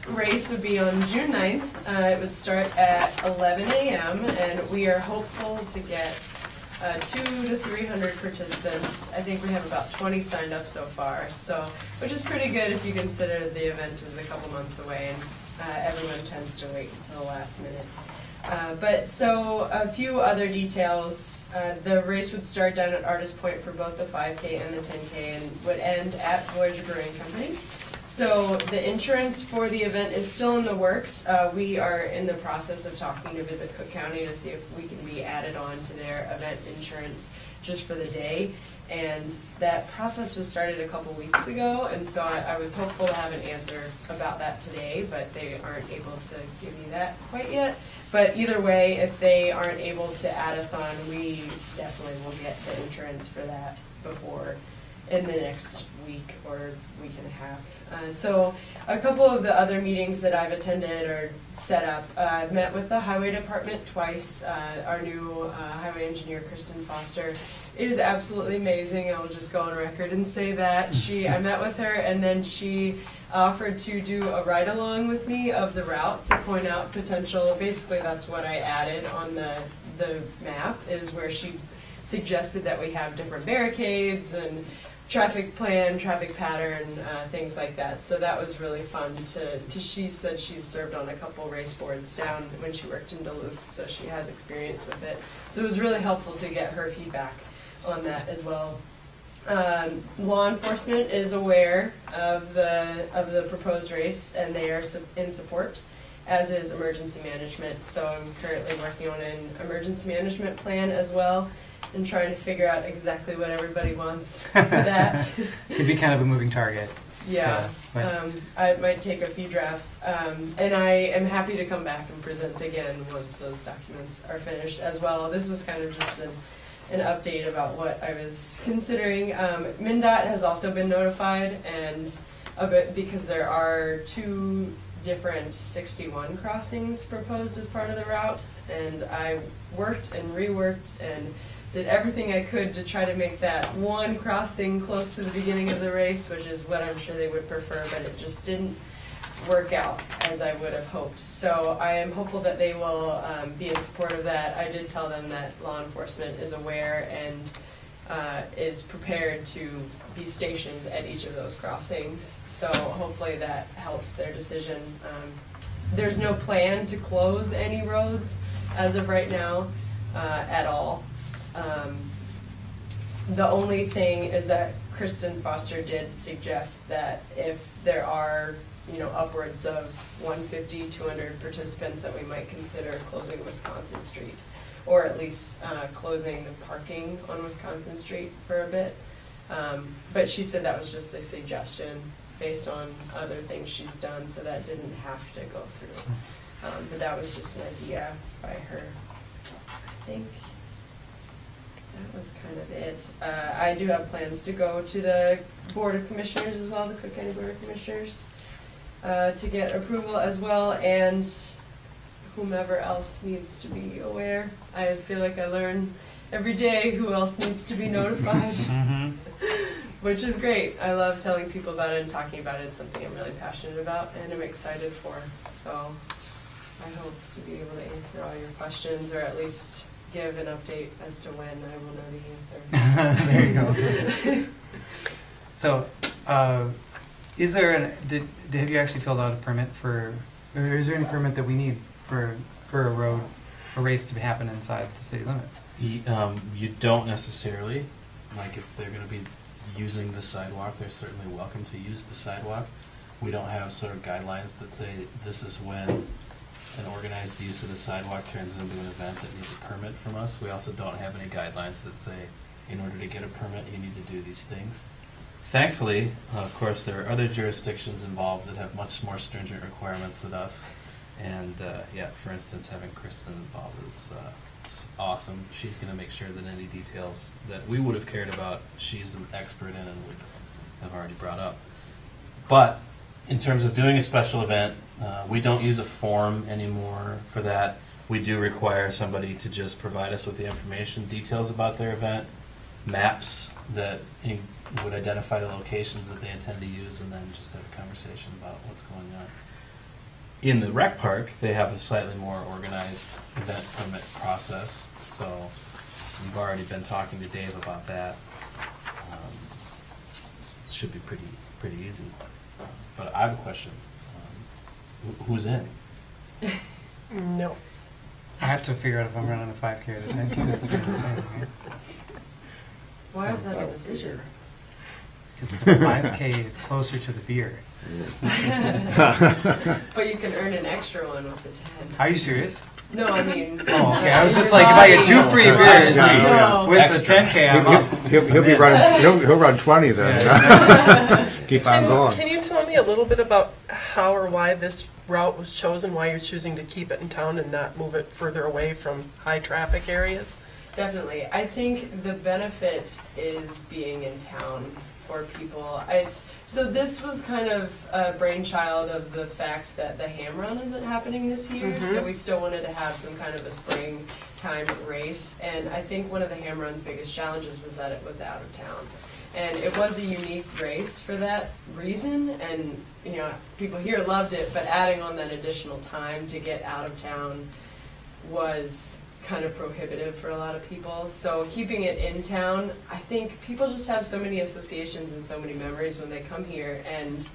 race would be on June 9th. It would start at 11 a.m. and we are hopeful to get 200 to 300 participants. I think we have about 20 signed up so far, so which is pretty good if you consider the event is a couple months away and everyone tends to wait until the last minute. But so a few other details. The race would start down at Artist Point for both the 5K and the 10K and would end at Voyager Brewing Company. So the insurance for the event is still in the works. We are in the process of talking to Visit Cook County to see if we can be added on to their event insurance just for the day. And that process was started a couple weeks ago, and so I was hopeful to have an answer about that today, but they aren't able to give me that quite yet. But either way, if they aren't able to add us on, we definitely will get the insurance for that before, in the next week or week and a half. So a couple of the other meetings that I've attended or set up, I've met with the highway department twice. Our new highway engineer, Kristen Foster, is absolutely amazing. I'll just go on record and say that. I met with her, and then she offered to do a ride-along with me of the route to point out potential, basically that's what I added on the map, is where she suggested that we have different barricades and traffic plan, traffic pattern, things like that. So that was really fun because she said she's served on a couple race boards down when she worked in Duluth, so she has experience with it. So it was really helpful to get her feedback on that as well. Law enforcement is aware of the proposed race, and they are in support, as is emergency management. So I'm currently working on an emergency management plan as well, and trying to figure out exactly what everybody wants for that. Could be kind of a moving target. Yeah, So, but- I might take a few drafts, and I am happy to come back and present again once those documents are finished as well. This was kind of just an update about what I was considering. Mndot has also been notified, and of it because there are 2 different 61 crossings proposed as part of the route, and I worked and reworked and did everything I could to try to make that one crossing close to the beginning of the race, which is what I'm sure they would prefer, but it just didn't work out as I would have hoped. So I am hopeful that they will be in support of that. I did tell them that law enforcement is aware and is prepared to be stationed at each of those crossings. So hopefully that helps their decision. There's no plan to close any roads as of right now at all. The only thing is that Kristen Foster did suggest that if there are, upwards of 150, 200 participants, that we might consider closing Wisconsin Street, or at least closing the parking on Wisconsin Street for a bit. But she said that was just a suggestion based on other things she's done, so that didn't have to go through. But that was just an idea by her, I think. That was kind of it. I do have plans to go to the Board of Commissioners as well, the Cook County Board of Commissioners, to get approval as well, and whomever else needs to be aware. I feel like I learn every day who else needs to be notified, which is great. I love telling people about it and talking about it. It's something I'm really passionate about and I'm excited for. So I hope to be able to answer all your questions, or at least give an update as to when I will know the answer. There you go. So, is there have you actually filled out a permit for, or is there any permit that we need for a race to happen inside the city limits? You don't necessarily. Like, if they're going to be using the sidewalk, they're certainly welcome to use the sidewalk. We don't have sort of guidelines that say this is when an organized use of the sidewalk turns into an event that needs a permit from us. We also don't have any guidelines that say in order to get a permit you need to do these things. Thankfully, of course, there are other jurisdictions involved that have much more stringent requirements than us. And for instance, having Kristen involved is awesome. She's going to make sure that any details that we would have cared about, she's an expert in and would have already brought up. But in terms of doing a special event, we don't use a form anymore for that. We do require somebody to just provide us with the information, details about their event, maps that would identify the locations that they intend to use, and then just have a conversation about what's going on. In the rec park, they have a slightly more organized event permit process, so we've already been talking to Dave about that. It should be pretty easy. But I have a question. Who's in? No. I have to figure out if I'm running a 5K or a 10K. Why is that a decision? Because the 5K is closer to the beer. But you can earn an extra one with the 10. Are you serious? No, I mean. Oh, okay. I was just like, if I get 2 free beers No. with the 10K, I'm up. He'll be running, he'll run 20 then. Keep on going. Can you tell me a little bit about how or why this route was chosen, why you're choosing to keep it in town and not move it further away from high traffic areas? Definitely. I think the benefit is being in town for people. So this was kind of a brainchild of the fact that the Ham Run isn't happening this year, so we still wanted to have some kind of a springtime race. And I think one of the Ham Run's biggest challenges was that it was out of town. And it was a unique race for that reason, and people here loved it, but adding on that additional time to get out of town was kind of prohibitive for a lot of people. So keeping it in town, I think people just have so many associations and so many memories when they come here, and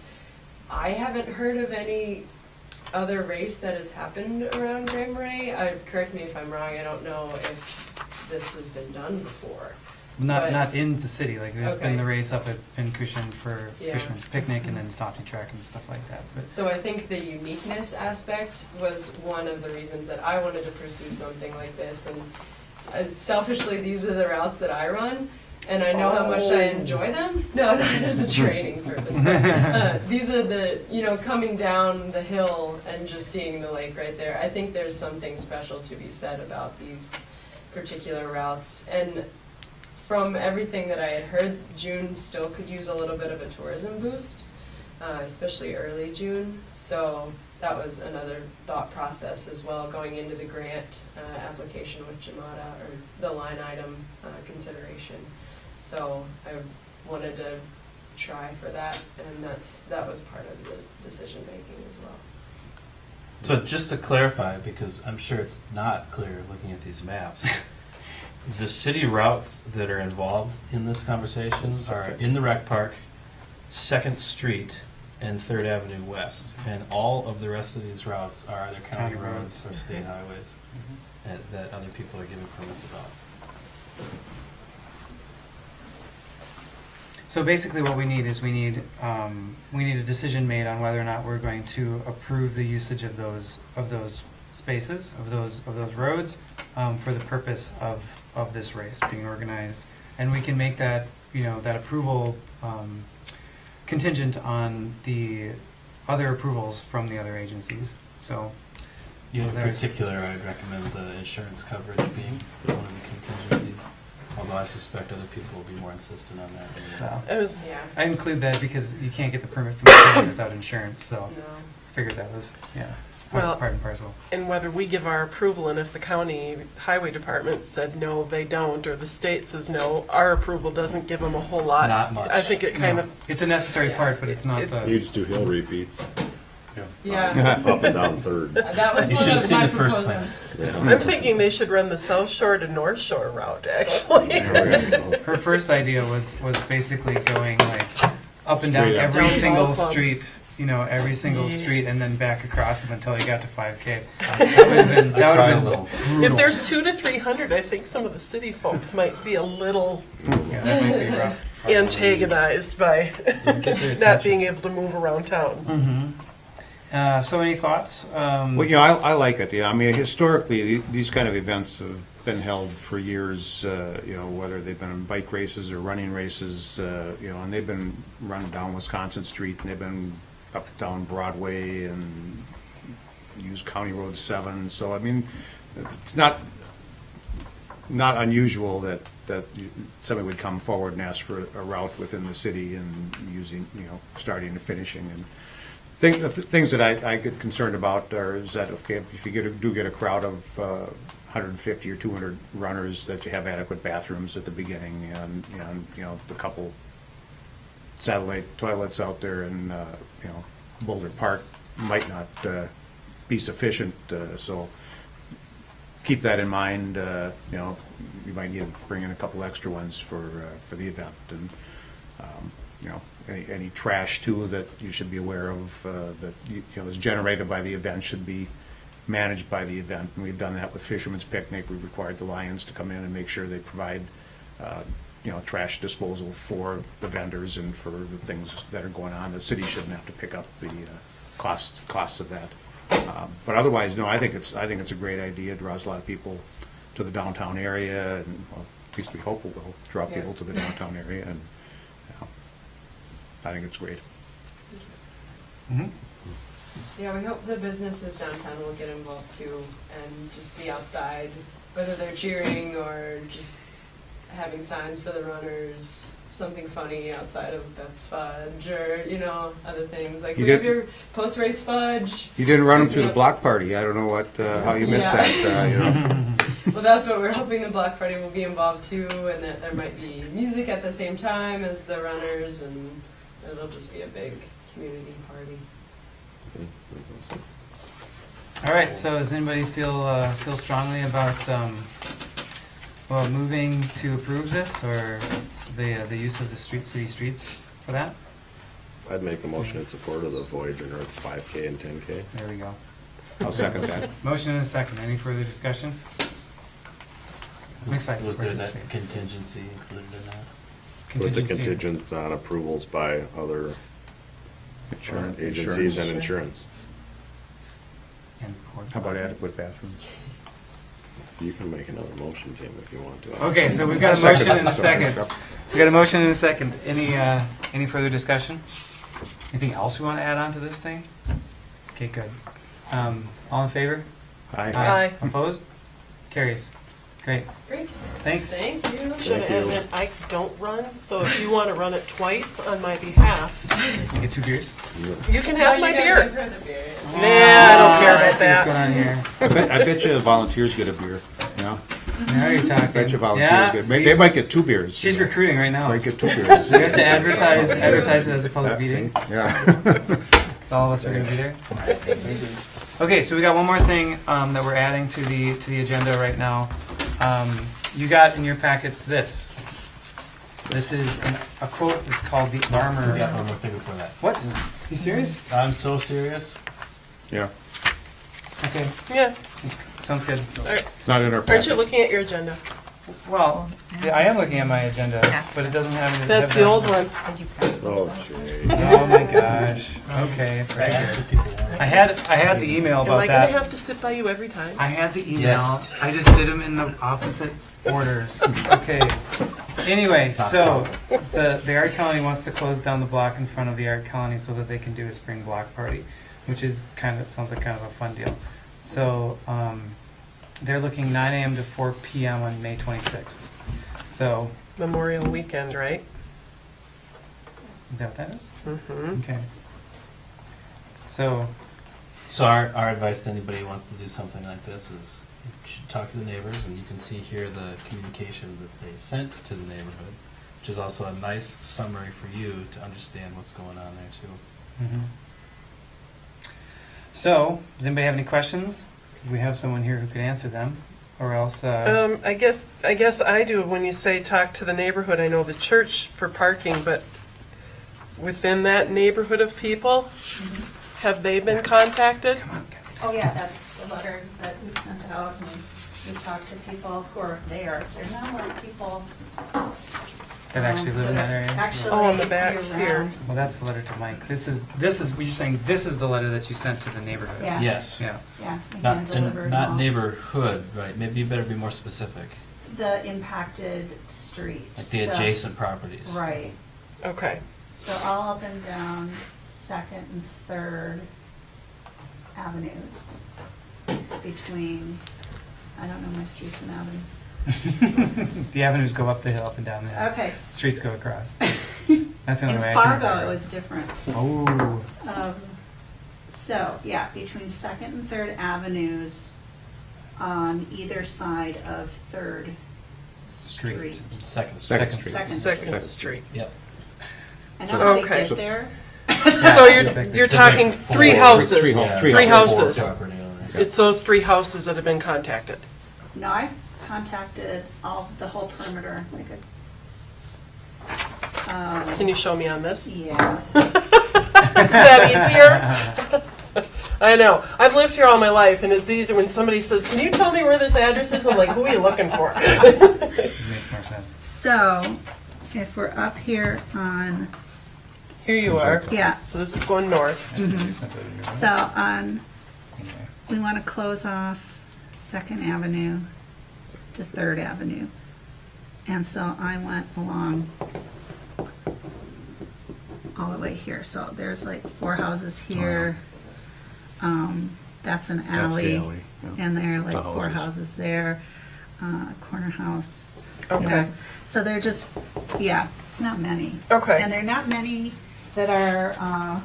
I haven't heard of any other race that has happened around Grand Marais. Correct me if I'm wrong, I don't know if this has been done before. Not in the city. Like there's Okay. been the race up at Pincushion for Yeah. Fisherman's Picnic, and then Stopney Track and stuff like that. But So I think the uniqueness aspect was one of the reasons that I wanted to pursue something like this. And selfishly, these are the routes that I run, and I know how much I enjoy them. No, not as a training purpose. These are the, coming down the hill and just seeing the lake right there. I think there's something special to be said about these particular routes. And from everything that I had heard, June still could use a little bit of a tourism boost, especially early June. So that was another thought process as well, going into the grant application with Jamada, or the line item consideration. So I wanted to try for that, and that was part of the decision making as well. So just to clarify, because I'm sure it's not clear looking at these maps, the city routes that are involved in this conversation are in the rec park, 2nd Street, and 3rd Avenue West. And all of the rest of these routes are either county roads or state highways that other people are giving permits about. so basically, what we need is we need a decision made on whether or not we're going to approve the usage of those spaces of those roads for the purpose of this race being organized, and we can make that that approval contingent on the other approvals from the other agencies. So In there's- particular, I'd recommend the insurance coverage being one of the contingencies, although I suspect other people will be more insistent on that. well, Yeah. I include that because you can't get the permit from the city without insurance. So No. figured that was Well- part and parcel. And whether we give our approval, and if the county highway department said no, they don't, or the state says no, our approval doesn't give them a whole lot. Not much. I think it kind No, of, it's a necessary part, but it's not the. You just do hill repeats, Yeah. up and down Third. That was You one should have of seen my the first proposals. plan. I'm thinking they should run the South Shore to North Shore route, actually. There we go. Her first idea was basically going like up and down Straight up. every Down single Ball Club. street, every single Yeah. street, and then back across until you got to 5K. That would have been, I that would cried a have little. been brutal. If there's 200 to 300, I think some of the city folks might be a little Yeah, that might be rough. antagonized by Get their not attention. being able to move around town. So any thoughts? Well, I like it. Yeah, I mean, historically, these kind of events have been held for years. Whether they've been bike races or running races, and they've been run down Wisconsin Street, and they've been up down Broadway, and use County Road 7. So I mean, it's not unusual that somebody would come forward and ask for a route within the city and using, starting and finishing. And the things that I get concerned about is that, okay, if you do get a crowd of 150 or 200 runners, that you have adequate bathrooms at the beginning, and the couple satellite toilets out there in Boulder Park might not be sufficient. So keep that in mind. You might need to bring in a couple extra ones for the event, and any trash too that you should be aware of that is generated by the event should be managed by the event. And we've done that with Fisherman's Picnic. We required the Lions to come in and make sure they provide trash disposal for the vendors and for the things that are going on. The city shouldn't have to pick up the costs of that. But otherwise, no, I think it's a great idea. It draws a lot of people to the downtown area, and well, at least we hope it will draw Yeah. people to the downtown area, and I think it's great. Mhm. Yeah, we hope the businesses downtown will get involved too and just be outside, whether they're cheering or just having signs for the runners, something funny outside of Beth's Fudge or, other things. Like, You we have did- your post-race fudge. You didn't run them through the block party. I don't know how you missed Yeah. that. Well, that's what we're hoping the block party will be involved too, and that there might be music at the same time as the runners, and it'll just be a big community party. All right, so does anybody feel strongly about moving to approve this, or the use of the city streets for that? I'd make a motion in support of the Voyager North 5K and 10K. There we go. I'll second that. Motion and a second. Any further discussion? I'm excited Was to there that participate. contingency included in that? With the Contingency. contingent on approvals by other agencies and insurance. And board How about documents. adequate bathrooms? You can make another motion, Tim, if you want to. Okay, so we've got a Second. motion and a Sorry. second. We got a motion and a second. Any further discussion? Anything else we want to add on to this thing? Okay, good. All in favor? Aye. Aye. Opposed? Carries. Great. Great. Thanks. Thank you. Should have Thank you. added, I don't run, so if you want to run it twice on my behalf, You get 2 beers? you can have my beer. Give her the beer. Nah, I don't care I about see what's going that. on here. I bet you volunteers get a beer. Now you're talking. I bet you volunteers Yeah, get. see? They might get 2 beers. She's recruiting right now. Might get 2 beers. We have to advertise it as a public Yeah, meeting. see? Yeah. All of us are going to be there. Okay, so we got one more thing that we're adding to the agenda right now. You got in your packets this. This is a quote. It's called the We got one Armor. more thing before that. What? You serious? I'm so serious. Yeah. Okay, Yeah, sounds good. It's not in our aren't you packet. looking at your agenda? Well, yeah, I am looking at my agenda, but it doesn't have any. That's the old one. Oh, Jay. Oh my gosh. Okay. I Right. asked if people wanted. I had the email Am about I going to that. have to sit by you every time? I had the email. Yes. I just did them in the opposite orders. Okay. Anyway, so the art colony wants to close down the block in front of the art colony so that they can do a spring block party, which is sounds like kind of a fun deal. So they're looking 9 a.m. to 4 p.m. on May 26th. So Memorial Weekend, right? is that what that is? Mm-hmm. Okay. So So our advice to anybody who wants to do something like this is you should talk to the neighbors, and you can see here the communication that they sent to the neighborhood, which is also a nice summary for you to understand what's going on there too. Mhm. So, does anybody have any questions? We have someone here who could answer them, or else. I guess I do. When you say talk to the neighborhood, I know the church for parking, but within that neighborhood of people, have they been contacted? Come on, Kathy. Oh, yeah, that's the letter that we sent out, and we talked to people who are there. There's not more people. That actually live in that area. Actually, Oh, on the back year here. round. Well, that's the letter to Mike. This is. You're saying this is the letter that you sent to the neighborhood. Yeah. Yes. Yeah. Yeah, we Not, hand delivered and not all. neighborhood, right? Maybe you better be more specific, The impacted street. like the So- adjacent properties. Right. Okay. So all up and down Second and Third Avenues between, I don't know my streets and avenues. The avenues go up the hill, up and down the hill. Okay. Streets go across. That's the In only way I can Fargo, remember it it. was different. Oh. So, yeah, between Second and Third Avenues on either side of Third Street. Street. Second. Second Street. Second Second Street. Yep. I know how to Okay. get there. So you're talking There's like 3 four- houses. three Yeah, three Three four houses. property owners. It's those 3 houses that have been contacted. No, I contacted the whole perimeter. I could. Can you show me on this? Yeah. Is that easier? I know. I've lived here all my life, and it's easier when somebody says, "Can you tell me where this address is?" I'm like, "Who are you looking for?" Makes more sense. So, if we're up here on, Here you are. yeah, So this is going north. so on, we want to close off Second Avenue to Third Avenue. And so I went along all the way here. So there's like 4 houses here. That's an That's the alley. alley, yeah. And there are like The 4 houses. houses there. Corner house. Okay. Yeah. So they're just, yeah, it's not many. Okay. And they're not many that are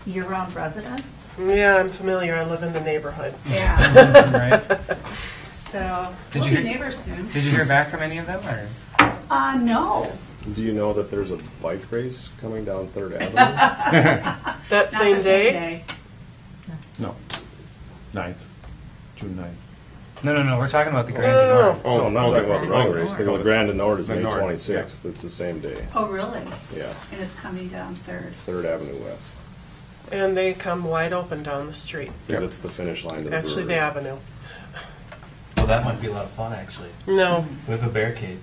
year-round residents. Yeah, I'm familiar. I live in the neighborhood. Yeah. Right? So Did we'll you be hear- neighbors soon. Did you hear back from any of them, or? No. Do you know that there's a bike race coming down Third Avenue? That Not same the day? No. 9th, June 9th. No, we're talking about the Grand No, no, Nord. Oh, I'm not talking about the bike race. Oh, The Grand Nord is the May Nord, 26th. It's the same day. Oh, really? Yeah, And it's coming down Third. Third Avenue West. And they come wide open down the street. Because it's the finish line to the Actually, the brewery. avenue. Well, that might be a lot of fun, actually. No. We have a barricade.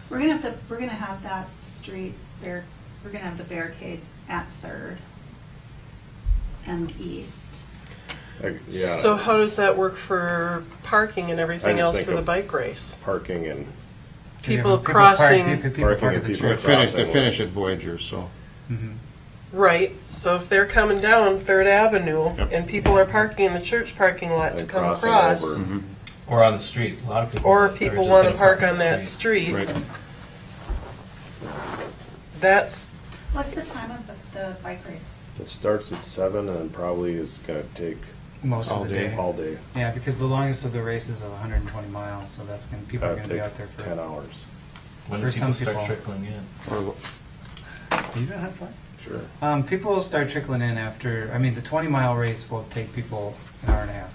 We're gonna have that street we're gonna have the barricade at Third and East. Yeah. So how does that work for parking and everything I just else think for the of- bike race? Parking and People park- crossing. people Parking park and at the people church. They finish at Voyager, so. Mhm. Right, so if they're coming down Third Avenue Yep. and people are parking in the church parking lot to And come crossing across, over. Mhm. Or on the street. A lot of people. or they're people just want to gonna park on on the that street, Right. that's, What's the time of the bike race? It starts at 7 and probably is going to take Most All of the day. day. all day. Yeah, because the longest of the race is 120 miles, so that's gonna, people are That'd gonna be take out there for. 10 hours. When For do some people start people. trickling in? Or, You don't have fun? Sure. People will start trickling in after, I mean, the 20-mile race will take people an hour and a half.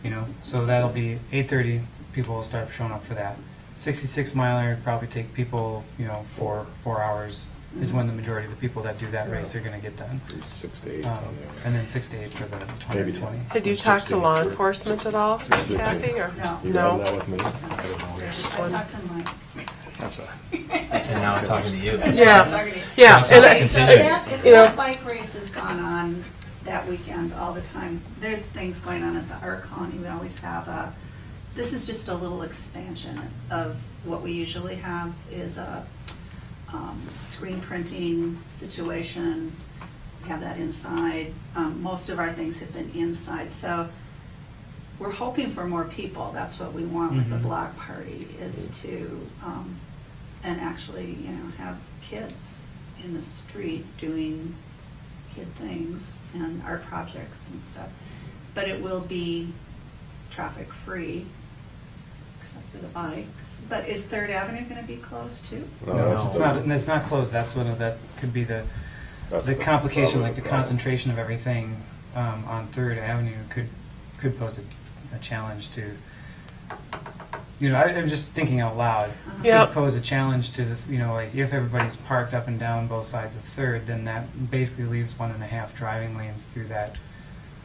You know, so that'll be 8:30, people will start showing up for that. 66-miler probably take people, 4 hours is when the majority of the people that do that race are gonna get done. 6 to 8 Um, on there. And then 6 to 8 for the Maybe 120. had you talked to law enforcement at all, Kathy, or? No. You No. run that with me? Just I one. talked to Mike. that's all. And now I'm talking to you. Yeah, yeah, So and Okay, I- so continue. if You know- that bike race has gone on that weekend all the time, there's things going on at the art colony. We always have this is just a little expansion of what we usually have is a screen printing situation. We have that inside. Most of our things have been inside, so we're hoping for more people. That's what we want with the Mhm. block party, is to, and actually, have kids in the street doing kid things and art projects and stuff. But it will be traffic-free, except for the bikes. But is Third Avenue gonna be closed too? No, No, that's it's the- not, it's not closed, that's one of, that could be the that's the complication, like the problem. concentration of everything on Third Avenue could pose a challenge to, I'm just thinking out loud. Yep. Could pose a challenge to, like if everybody's parked up and down both sides of Third, then that basically leaves 1.5 driving lanes through that,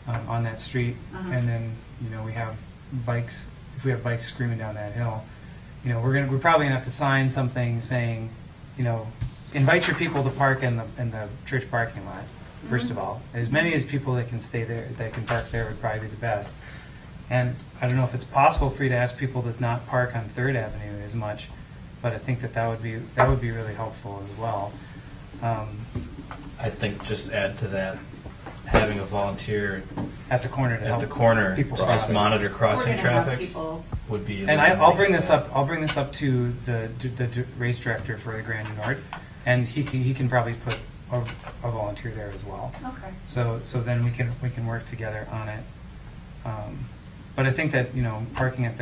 on that street. Uh-huh. And then, we have bikes, if we have bikes screaming down that hill, we're probably gonna have to sign something saying, invite your people to park in the church parking lot, first of all. As many as people that can stay there, that can park there would probably be the best. And I don't know if it's possible for you to ask people to not park on Third Avenue as much, but I think that would be really helpful as well. I think just add to that, having a volunteer At the corner to at help the corner people to just cross. monitor crossing We're gonna have traffic people. would be. And I'll bring this up to the race director for the Grand Nord, and he can probably put a volunteer there as well. Okay. So then we can work together on it. But I think that, parking at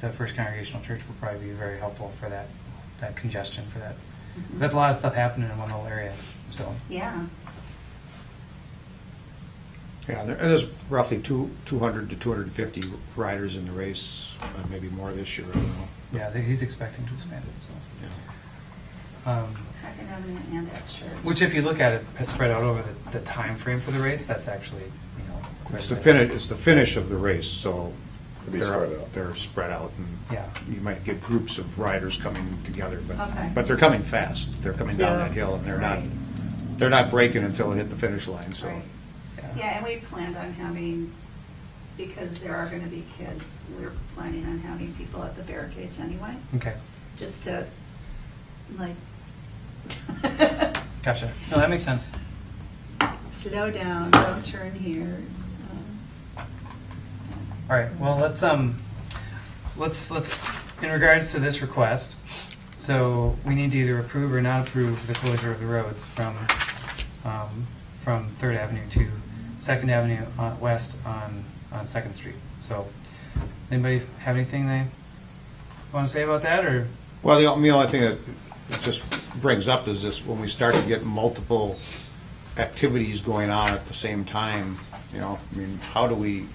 the First Congregational Church will probably be very helpful for that congestion, for that. Mhm. There's a lot of stuff happening in one little area, so. Yeah. Yeah, there's roughly 200 to 250 riders in the race, maybe more this year, I don't know. Yeah, he's expecting to expand it, so. Yeah. Second Avenue and at Church. Which if you look at it spread out over the time frame for the race, that's actually, It's the finish of the race, so It'd be spread out. they're spread out, and Yeah. you might get groups of riders coming together, Okay. but they're coming fast. They're coming down Yeah. that hill, and Right. they're not breaking until they hit the finish line, so. Right. Yeah, and we planned on having, because there are gonna be kids, we're planning on having people at the barricades anyway, Okay, just to, like, gotcha. No, that makes sense. slow down, don't turn here. All right, well, let's, in regards to this request, so we need to either approve or not approve the closure of the roads from Third Avenue to Second Avenue west on Second Street. So, anybody have anything they want to say about that, or? Well, the only thing that it just brings up is this, when we start to get multiple activities going on at the same time, I mean, how do we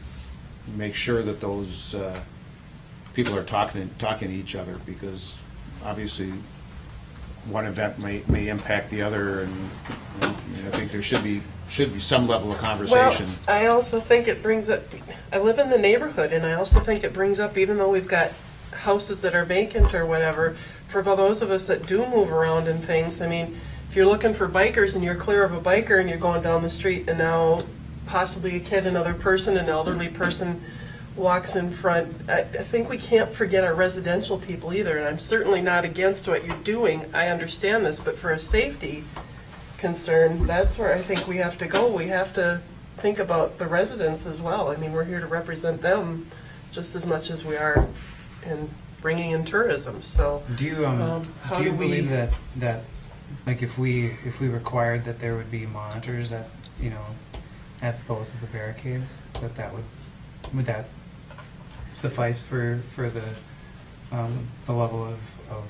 make sure that those people are talking to each other? Because obviously, one event may impact the other, and I think there should be some level of conversation. Well, I also think it brings up, I live in the neighborhood, and I also think it brings up, even though we've got houses that are vacant or whatever, for those of us that do move around and things, I mean, if you're looking for bikers and you're clear of a biker and you're going down the street and now possibly a kid, another person, an elderly person walks in front, I think we can't forget our residential people either, and I'm certainly not against what you're doing. I understand this, but for a safety concern, that's where I think we have to go. We have to think about the residents as well. I mean, we're here to represent them just as much as we are in bringing in tourism, so. Do you how do you do we- believe that like if we required that there would be monitors at at both of the barricades, that would that suffice for the level of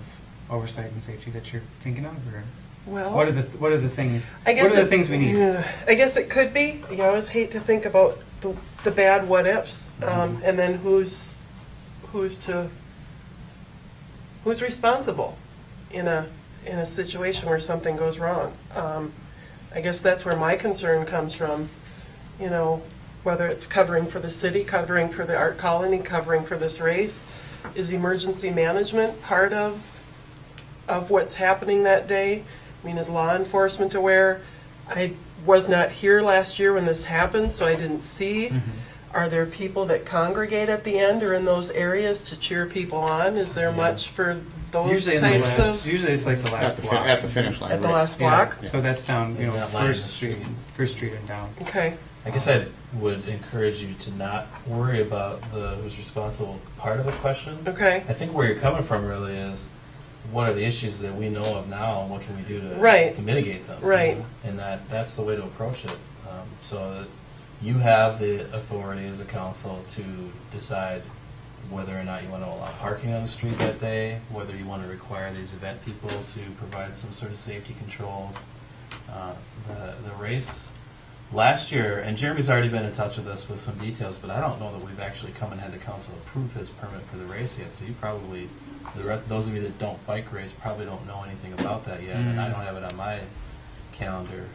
oversight and safety that you're thinking of, or Well, what are the things I guess what are the things we need? Yeah, I guess it could be. You always hate to think about the bad what ifs, and then who's responsible in a situation where something goes wrong. I guess that's where my concern comes from. Whether it's covering for the city, covering for the art colony, covering for this race, is emergency management part of what's happening that day? I mean, is law enforcement aware? I was not here last year when this happened, so I didn't see. Are there people that congregate at the end or in those areas to cheer people on? Is there much for those Usually in the types last, of? usually it's like the last block. At the finish line. At the right. last Yeah, block? so that's down, Yeah, that line First is Street, First Street and down. Okay, I guess I would encourage you to not worry about the who's responsible part of the question. okay, I think where you're coming from really is, what are the issues that we know of now, and what can we do to Right. to mitigate them? Right. And that's the way to approach it, so that you have the authority as a council to decide whether or not you want to allow parking on the street that day, whether you want to require these event people to provide some sort of safety controls. The race last year, and Jeremy's already been in touch with us with some details, but I don't know that we've actually come and had the council approve his permit for the race yet, so you probably, those of you that don't bike race probably don't know anything about that yet, and I don't have it on my calendar.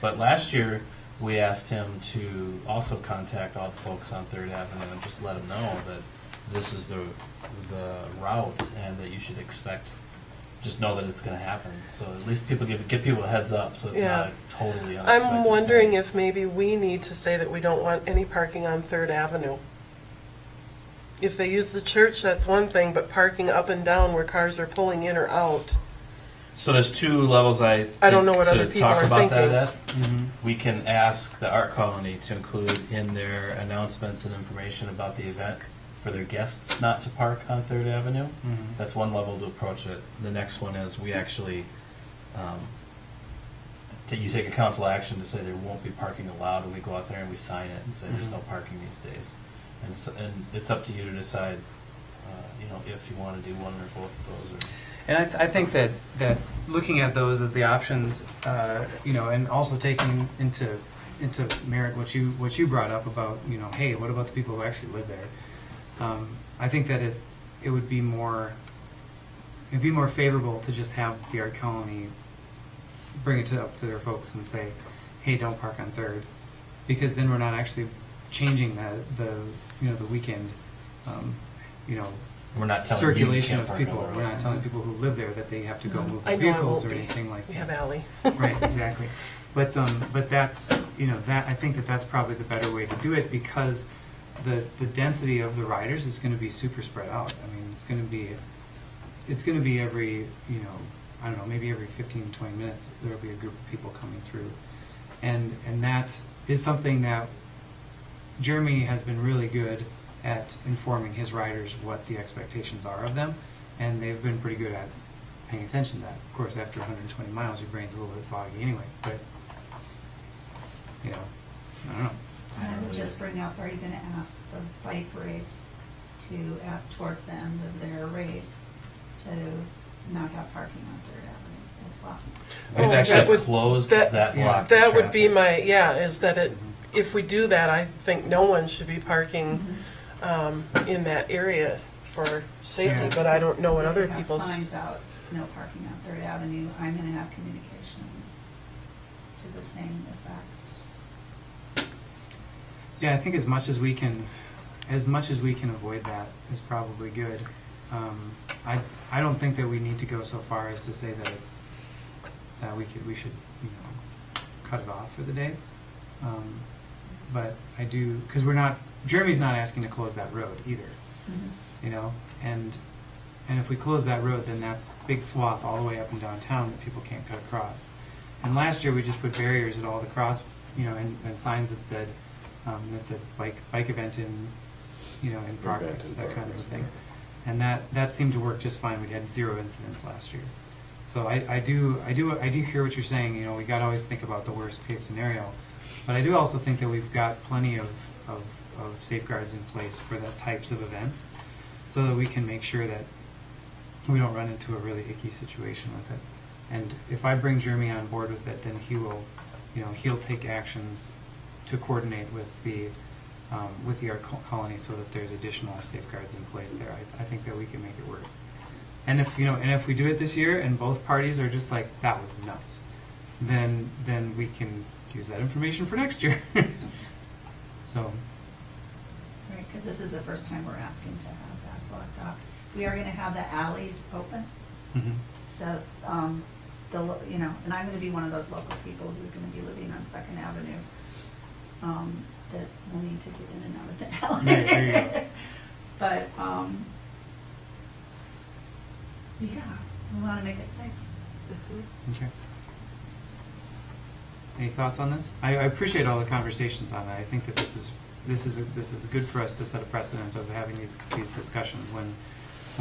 But last year, we asked him to also contact all the folks on Third Avenue and just let them know that this is the route and that you should expect, just know that it's going to happen. So at least people give people a heads up, so it's Yeah. not a totally unexpected I'm wondering thing. if maybe we need to say that we don't want any parking on Third Avenue. If they use the church, that's one thing, but parking up and down where cars are pulling in or out. So there's two levels I think I don't know what to other people talk are about thinking. that. We can ask the art colony to include in their announcements and information about the event for their guests not to park on Third Avenue. That's one level to approach it. The next one is we actually, you take a council action to say there won't be parking allowed, and we go out there and we sign it and say there's no parking these days. And so, and it's up to you to decide, if you want to do one or both of those. And I think that looking at those as the options, and also taking into merit what you brought up about, hey, what about the people who actually live there? I think that it'd be more favorable to just have the art colony bring it up to their folks and say, hey, don't park on Third, because then we're not actually changing the weekend you know, We're not telling you you circulation can't of park people. on the We're road. not telling people who live there that they have to go move I their know I vehicles won't or be. anything like We that. have Ally. Right, exactly. But that's, you know, that, I think that that's probably the better way to do it, because the density of the riders is gonna be super spread out. I mean, it's gonna be every, you know, I don't know, maybe every 15, 20 minutes, there'll be a group of people coming through. And that is something that Jeremy has been really good at informing his riders what the expectations are of them, and they've been pretty good at paying attention to that. Of course, after 120 miles, your brain's a little bit foggy anyway, but, you know, I don't know. And I would just bring up, are you gonna ask the bike race to, towards the end of their race, to not have parking on Third Avenue as well? We've Oh, that actually would- closed that- that yeah, block. to That would be traffic. is that if we do that, I think no one should be parking in that area for safety, Yeah. but I don't know what other Have people's. signs out, no parking on Third Avenue. I'm gonna have communication to the same effect. Yeah, I think as much as we can avoid that is probably good. I don't think that we need to go so far as to say that we should, you know, cut it off for the day. But I do, because Jeremy's not asking to close that road either, you know, and if we close that road, then that's big swath all the way up and downtown that people can't cut across. And last year, we just put barriers at all the cross, you know, and signs that said bike event in, you know, in progress, in that kind of a progress, thing. And that seemed to work just fine. We had 0 incidents last year. So I do hear what you're saying. You know, we got to always think about the worst case scenario, but I do also think that we've got plenty of safeguards in place for the types of events, so that we can make sure that we don't run into a really icky situation with it. And if I bring Jeremy on board with it, then he will, you know, he'll take actions to coordinate with the art colony so that there's additional safeguards in place there. I think that we can make it work. And if we do it this year and both parties are just like, that was nuts, then we can use that information for next year. So. Right, because this is the first time we're asking to have that blocked off. We are gonna have the alleys open, Mhm. so, you know, and I'm gonna be one of those local people who are gonna be living on Second Avenue, that will need to get in and out of the alley. Right, there you go. But, yeah, we wanna make it safe. Okay. Any thoughts on this? I appreciate all the conversations on it. I think that this is good for us to set a precedent of having these discussions when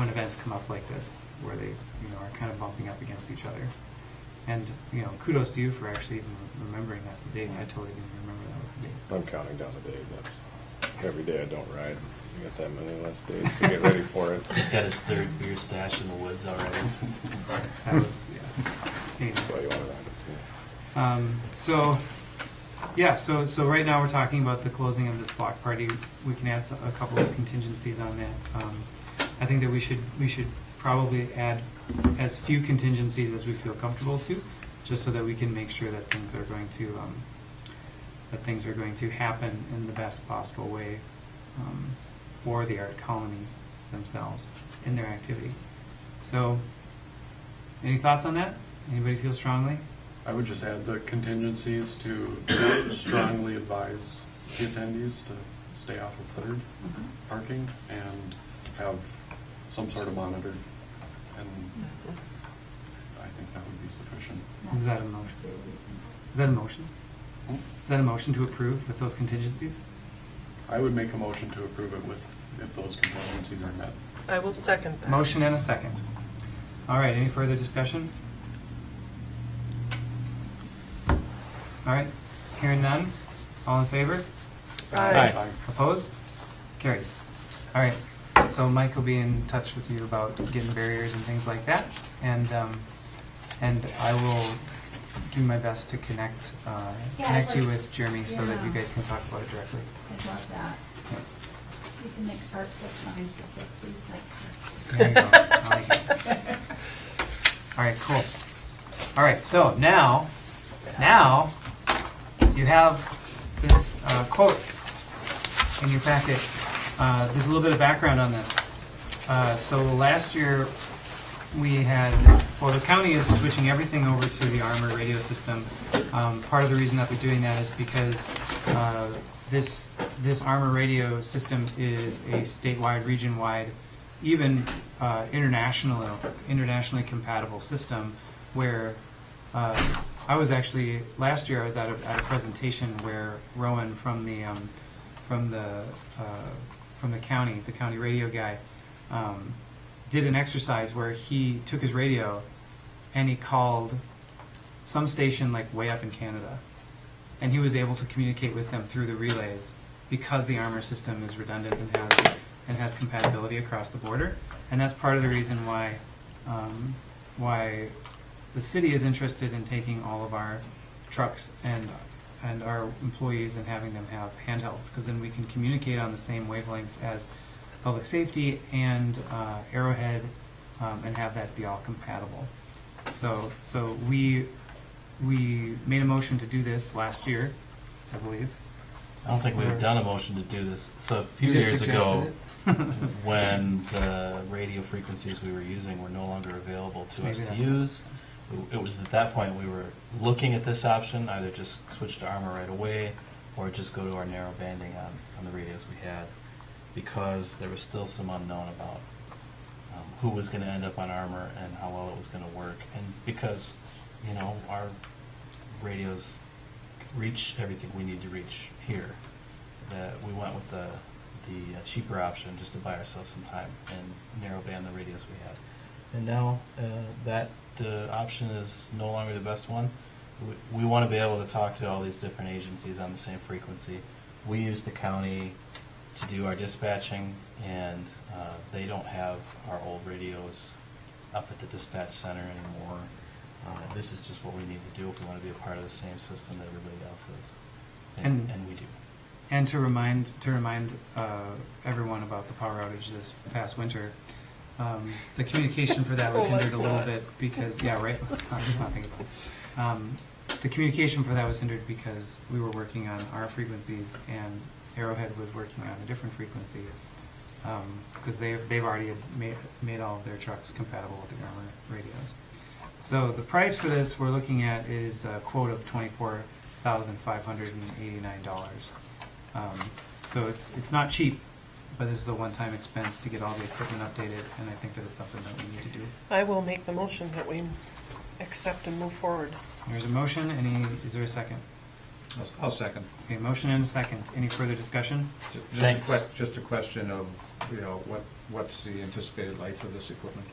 events come up like this, where they, you know, are kind of bumping up against each other. And, you know, kudos to you for actually even remembering that's the date. I totally didn't remember that was the date. I'm counting down the days. That's every day I don't ride. You got that many less days to get ready for it. He's got his 3rd beer stash in the woods already. That was, yeah. That's why you want to ride it too. So right now we're talking about the closing of this block party. We can add a couple of contingencies on that. I think that we should probably add as few contingencies as we feel comfortable to, just so that we can make sure that things are going to happen in the best possible way for the art colony themselves in their activity. So, any thoughts on that? Anybody feel strongly? I would just add the contingencies to strongly advise the attendees to stay off of Third parking and have some sort of monitor, and I think that would be sufficient. Is that a motion? Is that a motion? Is that a motion to approve with those contingencies? I would make a motion to approve it if those contingencies are met. I will second that. Motion and a second. All right, any further discussion? All right, hearing none. All in favor? Aye. Opposed? Carries. All right, so Mike will be in touch with you about getting barriers and things like that, and I will do my best to connect you with Jeremy so that you guys can talk about it directly. I'd love that. Yep. You can make artful signs that say, please like her. There you go. I like it. All right, cool. All right, so now you have this quote in your packet there's a little bit of background on this. So last year, we had, well, the county is switching everything over to the Armor radio system. Part of the reason that they're doing that is because this Armor radio system is a statewide, region-wide, even internationally compatible system where I was actually, last year I was at a presentation where Rowan from the county radio guy, did an exercise where he took his radio and he called some station like way up in Canada, and he was able to communicate with them through the relays because the Armor system is redundant and has compatibility across the border. And that's part of the reason why the city is interested in taking all of our trucks and our employees and having them have handhelds, because then we can communicate on the same wavelengths as public safety and Arrowhead, and have that be all compatible. So we made a motion to do this last year, I believe. I don't think we've done a motion to do this. So a few You just years ago, suggested when the radio frequencies we were using were no longer available to us Maybe to that's it. use, it was at that point we were looking at this option, either just switch to Armor right away or just go to our narrow banding on the radios we had, because there was still some unknown about who was going to end up on Armor and how well it was going to work. And because, you know, our radios reach everything we need to reach here, that we went with the cheaper option just to buy ourselves some time and narrow band the radios we had. And now that option is no longer the best one. We want to be able to talk to all these different agencies on the same frequency. We use the county to do our dispatching, and they don't have our old radios up at the dispatch center anymore. This is just what we need to do if we want to be a part of the same system that everybody else is, and we do. And to remind everyone about the power outage this past winter, the communication for that was hindered a little bit because, yeah, right. I'm just not thinking about it. The communication for that was hindered because we were working on our frequencies and Arrowhead was working on a different frequency, because they've already made all of their trucks compatible with the Armor radios. So the price for this we're looking at is a quote of $24,589. So it's not cheap, but this is a one-time expense to get all the equipment updated, and I think that it's something that we need to do. I will make the motion that we accept and move forward. There's a motion. Is there a second? I'll second. Okay, motion and a second. Any further discussion? Thanks. Just a question of, what's the anticipated life of this equipment?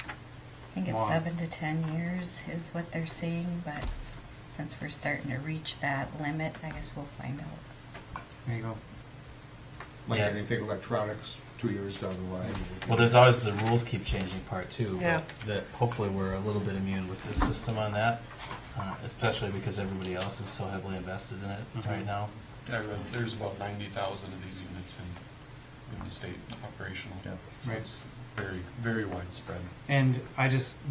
I think it's Long. 7 to 10 years is what they're saying, but since we're starting to reach that limit, I guess we'll find out. There you go. Like Yeah. anything electronics, 2 years down the line. Well, there's always the rules keep changing part too. Yeah. But that hopefully we're a little bit immune with this system on that, especially because everybody else is so heavily invested in it right now. There's about 90,000 of these units in the state operational. Yeah. So Right. it's very, very widespread. And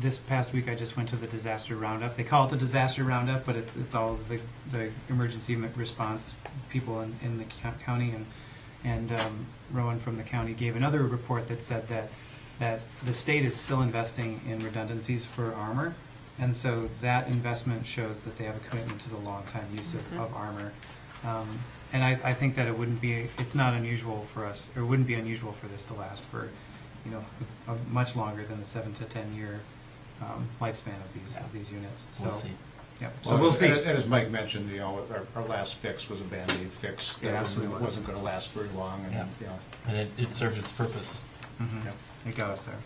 this past week, I just went to the disaster roundup. They call it the disaster roundup, but it's all of the emergency response people in the county. And Rowan from the county gave another report that said that the state is still investing in redundancies for Armor. And so that investment shows that they have a commitment to the long-time use of Armor. And I think that it's not unusual for us, or it wouldn't be unusual for this to last for, much longer than the 7 to 10 year lifespan of these units. So, We'll see. Yep. So we'll see. And as Mike mentioned, our last fix was a Band-Aid fix. It absolutely It was. wasn't going to last very long, Yeah. And it served its purpose. Mhm. Yep. It got us there.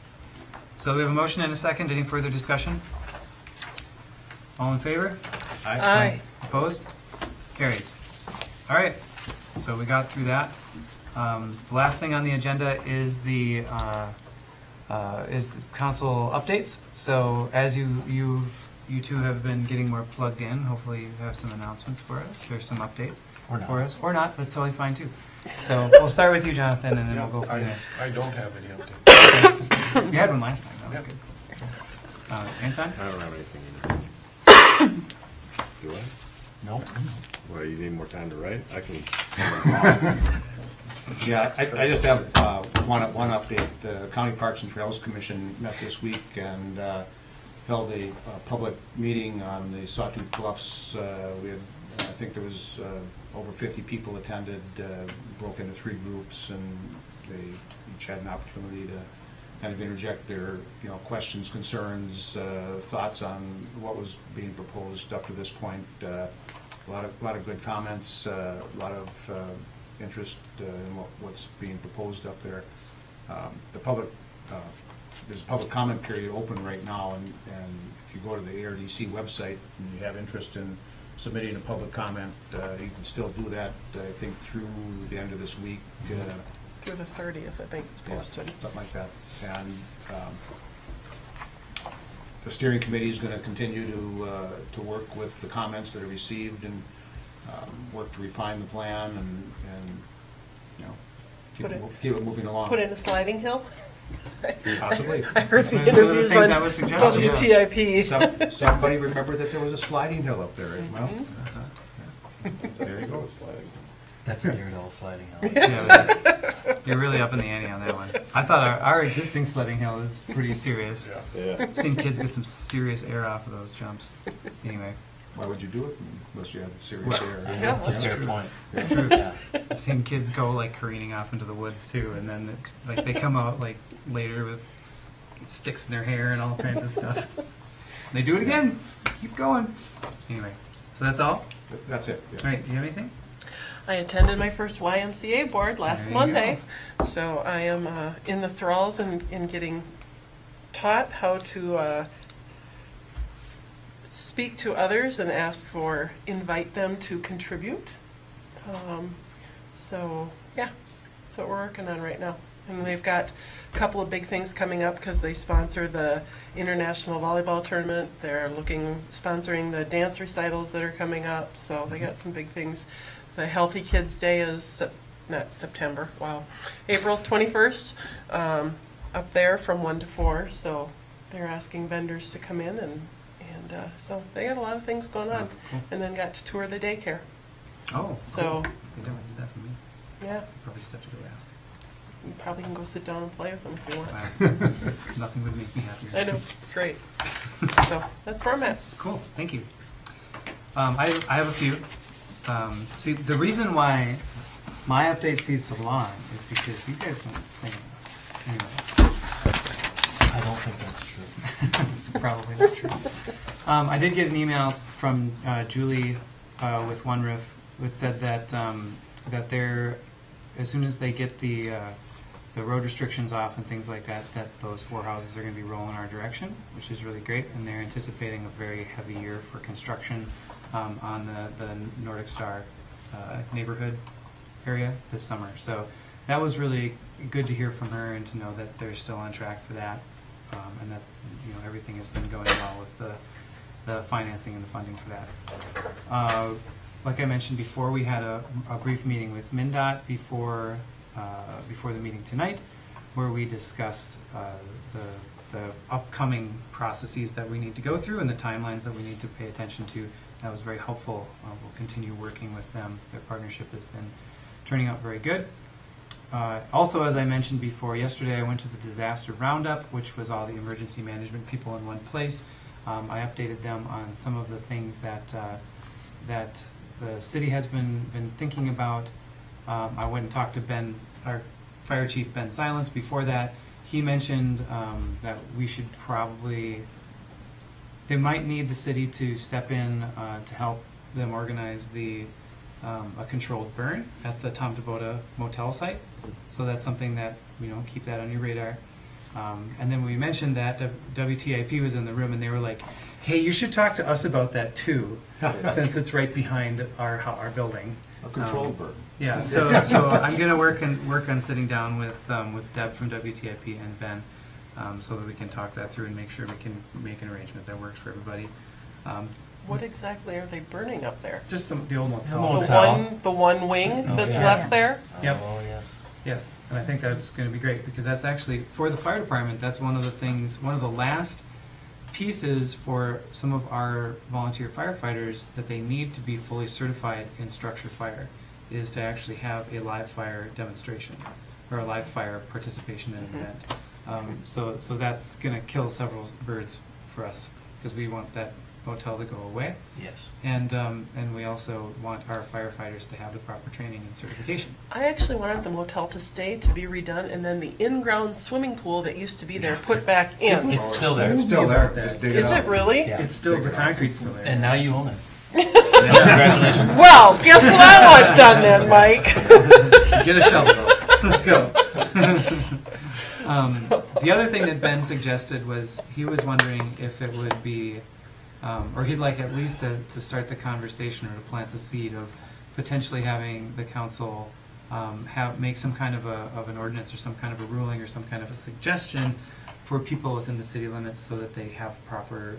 So we have a motion and a second. Any further discussion? All in favor? Aye. Opposed? Carries. All right. So we got through that. The last thing on the agenda is the council updates. So as you two have been getting more plugged in, hopefully you have some announcements for us or some updates Or not. for us, or not. That's totally fine too. So we'll start with you, Jonathan, and then we'll go from there. I don't have any updates. You had one last time. That was Yep. good. Anton? I don't have anything either. Do I? Nope. Well, you need more time to write? I can. Yeah, I just have one update. The County Parks and Trails Commission met this week and held a public meeting on the Sawtooth Bluffs. We had, I think there was over 50 people attended, broke into 3 groups, and they each had an opportunity to kind of interject their, questions, concerns, thoughts on what was being proposed up to this point. A lot of good comments, a lot of interest in what's being proposed up there. The public, there's a public comment period open right now, and if you go to the ARDC website and you have interest in submitting a public comment, you can still do that, I think, through the end of this week. Through the 30th, I think it's posted. Yeah, something like that. And the steering committee is going to continue to work with the comments that are received and work to refine the plan and keep it moving along. Put in a sliding hill? Possibly. I heard the That's one of the interviews things on I was suggesting, yeah. WTIP. Somebody remembered that there was a sliding hill up there. Well, there you go. Sliding. That's a Daredevil sliding hill. Yeah, you're really up in the ante on that one. I thought our existing sledding hill is pretty serious. Yeah. I've seen kids get some serious air off of those jumps. Anyway, Why would you do it unless you had serious air? Yeah. That's a fair point. it's true. Yeah. I've seen kids go like careening off into the woods too, and then like they come out like later with sticks in their hair and all kinds of stuff. They do it again. Keep going. Anyway, so that's all. That's it. Yeah. All right. Do you have anything? I attended my first YMCA board last There you Monday, so I am in the thralls and getting taught how to speak to others and invite them to contribute. So yeah, that's what we're working on right now. And they've got a couple of big things coming up because they sponsor the International Volleyball Tournament. They're sponsoring the dance recitals that are coming up. So they got some big things. The Healthy Kids Day is not September, wow, April 21st, up there from 1 to 4. So they're asking vendors to come in, and so they got a lot of things going on. Oh, cool. And then got to tour the daycare. Oh, So cool. They don't do that for me. yeah, I probably just have to go ask. you probably can go sit down and play with them if you want. Wow. Nothing would make me happier. I know, it's great. So that's where I'm at. Cool, thank you. I have a few. See, the reason why my update sees so long is because you guys don't sing enough. Anyway, I don't think that's true. probably not true. I did get an email from Julie with One Roof, which said that that they're, as soon as they get the road restrictions off and things like that, that those 4 houses are going to be rolling our direction, which is really great. And they're anticipating a very heavy year for construction on the Nordic Star neighborhood area this summer. So that was really good to hear from her and to know that they're still on track for that, and that everything has been going well with the financing and the funding for that. Like I mentioned before, we had a brief meeting with Mndot before the meeting tonight, where we discussed the upcoming processes that we need to go through and the timelines that we need to pay attention to. That was very helpful. We'll continue working with them. Their partnership has been turning out very good. Also, as I mentioned before, yesterday I went to the disaster roundup, which was all the emergency management people in one place. I updated them on some of the things that the city has been thinking about. I went and talked to Ben, our Fire Chief Ben Silence, before that. He mentioned that we should probably, they might need the city to step in to help them organize a controlled burn at the Tom Debota motel site. So that's something that, keep that on your radar. And then we mentioned that WTIP was in the room, and they were like, hey, you should talk to us about that too, since it's right behind our building. A controlled burn. Yeah, so I'm going to work on sitting down with Deb from WTIP and Ben, so that we can talk that through and make sure we can make an arrangement that works for everybody. What exactly are they burning up there? Just the old motel. The one wing that's yeah. left there? Yep. Oh, yes. Yes, and I think that's going to be great, because that's actually, for the fire department, that's one of the last pieces for some of our volunteer firefighters that they need to be fully certified in structure fire. is to actually have a live fire demonstration or a live fire participation in an event. So that's going to kill several birds for us because we want that motel to go away. Yes. And we also want our firefighters to have the proper training and certification. I actually wanted the motel to stay, to be redone, and then the in-ground swimming pool that used to be there put back in. It's still there. It's still there, just dig it Is out. it really? Yeah. It's still, the concrete's still there. And now you own it. Congratulations. Well, guess what I want done then, Mike? Get a shovel. Let's go. The other thing that Ben suggested was he was wondering if it would be, or he'd like at least to start the conversation or to plant the seed of potentially having the council make some kind of an ordinance or some kind of a ruling or some kind of a suggestion for people within the city limits so that they have proper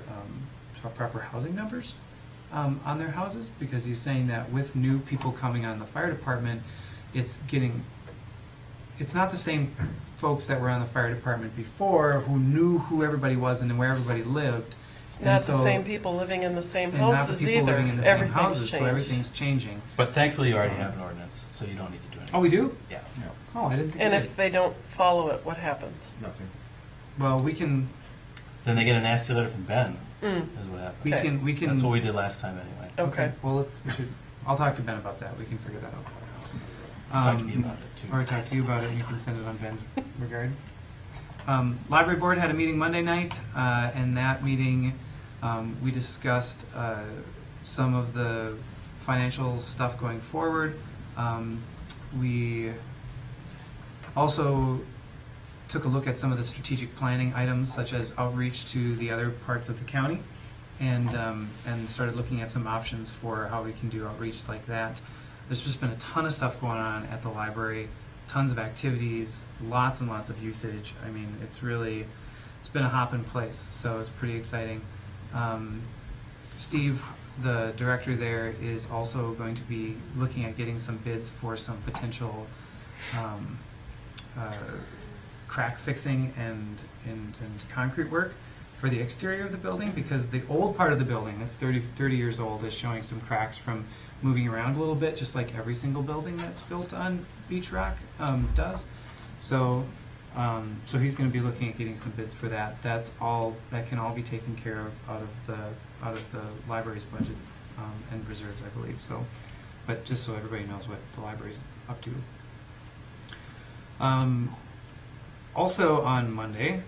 housing numbers on their houses, because he's saying that with new people coming on the fire department, it's not the same folks that were on the fire department before who knew who everybody was and where everybody lived. It's And not the so- same people living in the same and not the houses people either. living in the same Everything's houses, so changed. everything's changing. But thankfully, you already have an ordinance, so you don't need to do anything. Oh, we do? Yeah. Oh, I didn't think And we if did. they don't follow it, what happens? Nothing. Well, we can, Then they get a nasty letter from Ben, Mm. is what happens. we Okay. can, we can. That's what we did last time anyway. Okay. Well, I'll talk to Ben about that. We can figure that out. Talk to me about it too. Or talk to you about it, and you can send it on Ben's regard. Library board had a meeting Monday night, and that meeting, we discussed some of the financial stuff going forward. We also took a look at some of the strategic planning items, such as outreach to the other parts of the county, and started looking at some options for how we can do outreach like that. There's just been a ton of stuff going on at the library, tons of activities, lots and lots of usage. I mean, it's been a hopping place, so it's pretty exciting. Steve, the director there, is also going to be looking at getting some bids for some potential crack fixing and concrete work for the exterior of the building, because the old part of the building that's 30 years old is showing some cracks from moving around a little bit, just like every single building that's built on Beach Rock does. So he's going to be looking at getting some bids for that. That can all be taken care of out of the library's budget and reserves, I believe. So, but just so everybody knows what the library's up to. Also on Monday,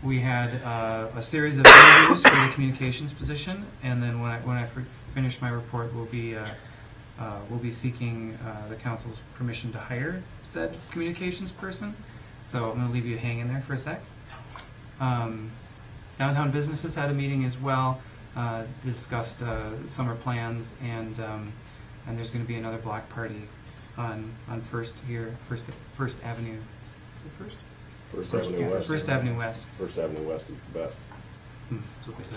we had a series of interviews for the communications position, and then when I finish my report, we'll be seeking the council's permission to hire said communications person. So I'm going to leave you hanging there for a sec. Downtown Businesses had a meeting as well, discussed summer plans, and there's going to be another block party on First Avenue. Is it First? First Avenue West. First Avenue West. First Avenue West is the best. That's what they say.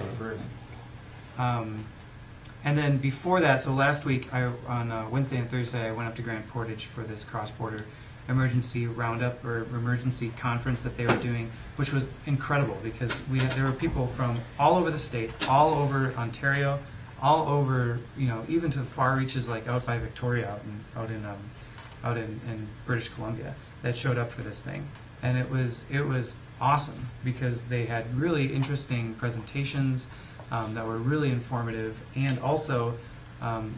And then before that, so last week, on Wednesday and Thursday, I went up to Grand Portage for this cross-border emergency roundup or emergency conference that they were doing, which was incredible because there were people from all over the state, all over Ontario, all over, even to the far reaches, like out by Victoria, out in British Columbia, that showed up for this thing. And it was awesome because they had really interesting presentations that were really informative, and also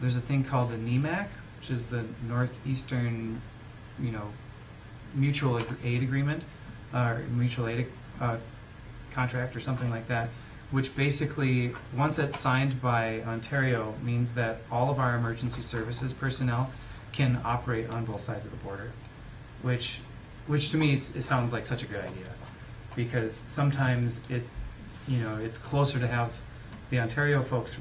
there's a thing called the NEMAC, which is the Northeastern, mutual aid agreement, or mutual aid contract or something like that, which basically, once it's signed by Ontario, means that all of our emergency services personnel can operate on both sides of the border, which to me it sounds like such a good idea, because sometimes it's closer to have the Ontario folks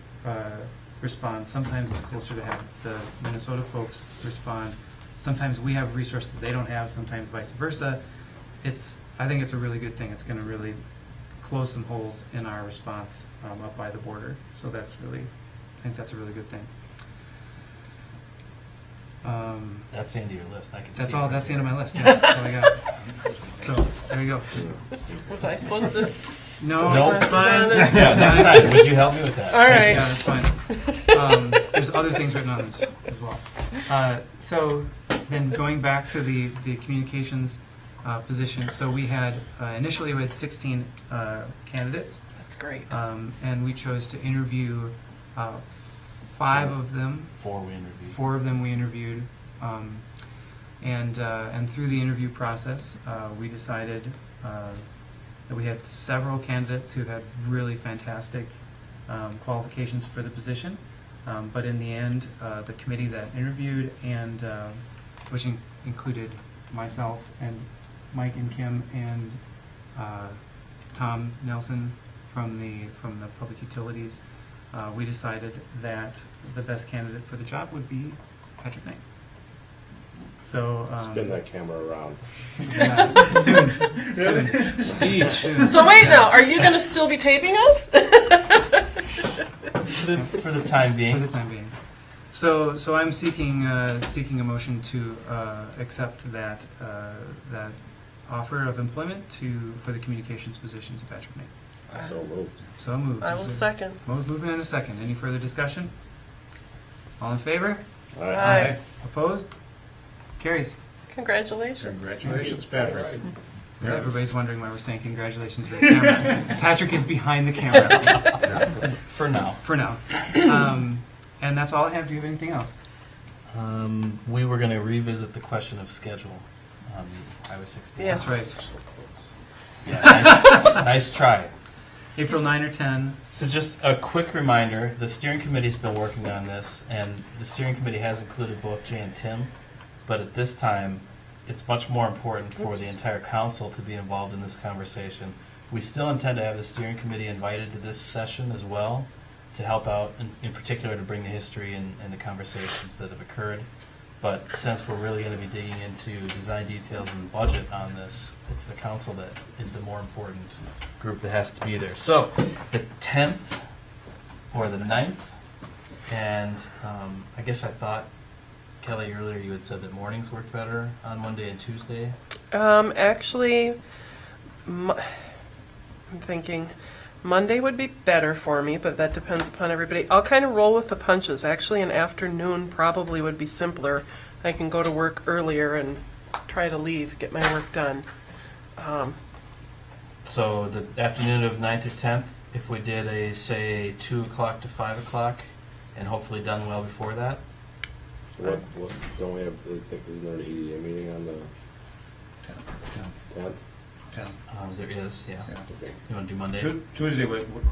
respond. Sometimes it's closer to have the Minnesota folks respond. Sometimes we have resources they don't have. Sometimes vice versa. I think it's a really good thing. It's going to really close some holes in our response up by the border. So I think that's a really good thing. That's the end of your list. I can see That's it all. right That's the there. end of my list. Yeah, that's all I got. So there you go. Was I supposed to? No, No, it's fine. Yeah, next time. Would you help me with that? All right. Yeah, that's fine. there's other things written on this as well. So then going back to the communications position, so we had, initially we had 16 candidates. That's great. And we chose to interview 5 of them. 4 we interviewed. 4 of them we interviewed. And through the interview process, we decided that we had several candidates who had really fantastic qualifications for the position. But in the end, the committee that interviewed, and which included myself and Mike and Kim and Tom Nelson from the Public Utilities, we decided that the best candidate for the job would be Patrick Knight. So Spin that camera around. soon. Speech. So wait now, are you going to still be taping us? For the time For being. the time being. So I'm seeking a motion to accept that offer of employment for the communications position to Patrick Knight. So moved. So moved. I will second. Movement and a second. Any further discussion? All in favor? Aye. Opposed? Carries. Congratulations. Congratulations, Patrick. Yeah. Everybody's wondering why we're saying congratulations to the camera. Patrick is behind the camera For now. for now. And that's all I have. Do you have anything else? We were going to revisit the question of schedule on Highway 16. Yes. That's So close. Yeah, nice try. April 9 or 10. So just a quick reminder, the steering committee's been working on this, and the steering committee has included both Jay and Tim, but at this time, it's much more important for the entire council to be involved in this conversation. We still intend to have the steering committee invited to this session as well, to help out, in particular to bring the history and the conversations that have occurred. But since we're really going to be digging into design details and budget on this, it's the council that is the more important group that has to be there. So the 10th or the 9th, and I guess I thought, Kelly, earlier you had said that mornings worked better on Monday and Tuesday. Actually, I'm thinking Monday would be better for me, but that depends upon everybody. I'll kind of roll with the punches. Actually, an afternoon probably would be simpler. I can go to work earlier and try to leave, get my work done. So the afternoon of 9th or 10th, if we did a, say, 2 o'clock to 5 o'clock, and hopefully done well before that. What, don't we have, isn't there an EDA meeting on the 10th? There is, yeah. Okay. You want to do Monday? Tuesday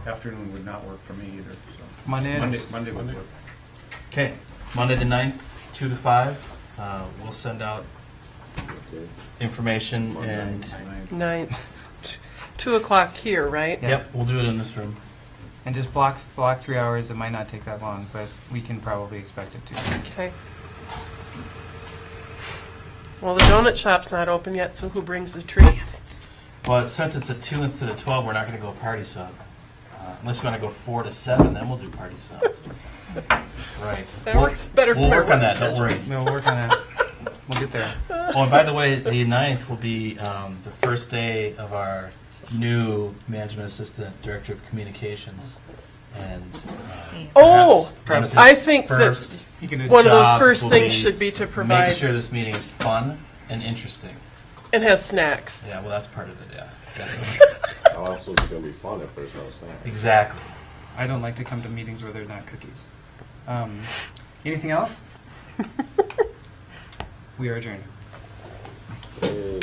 afternoon would not work for me either, so. Monday. Monday would work. Okay, Monday the 9th, 2 to 5. We'll send out Okay. information and, 9th, 2 o'clock here, right? Yeah. yep, we'll do it in this room. And just block 3 hours. It might not take that long, but we can probably expect it to. Okay. Well, the donut shop's not open yet, so who brings the treats? Well, since it's at 2 instead of 12, we're not going to go party sub. Unless you want to go 4 to 7, then we'll do party sub. Right. That works better for We'll my work on work that, don't worry. We'll work on that. We'll get there. Oh, and by the way, the 9th will be the first day of our new management assistant director of communications. And Oh, perhaps I think that first You can do one of those jobs first will things be should be to make provide sure this meeting is fun and interesting. and have snacks. Yeah, well, that's part of it, yeah. Definitely. How else is it gonna be fun if there's no snacks? Exactly. I don't like to come to meetings where there are not cookies. Anything else? We are adjourned. Hey.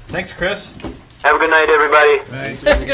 Thanks, Chris. Have a good night, everybody. Good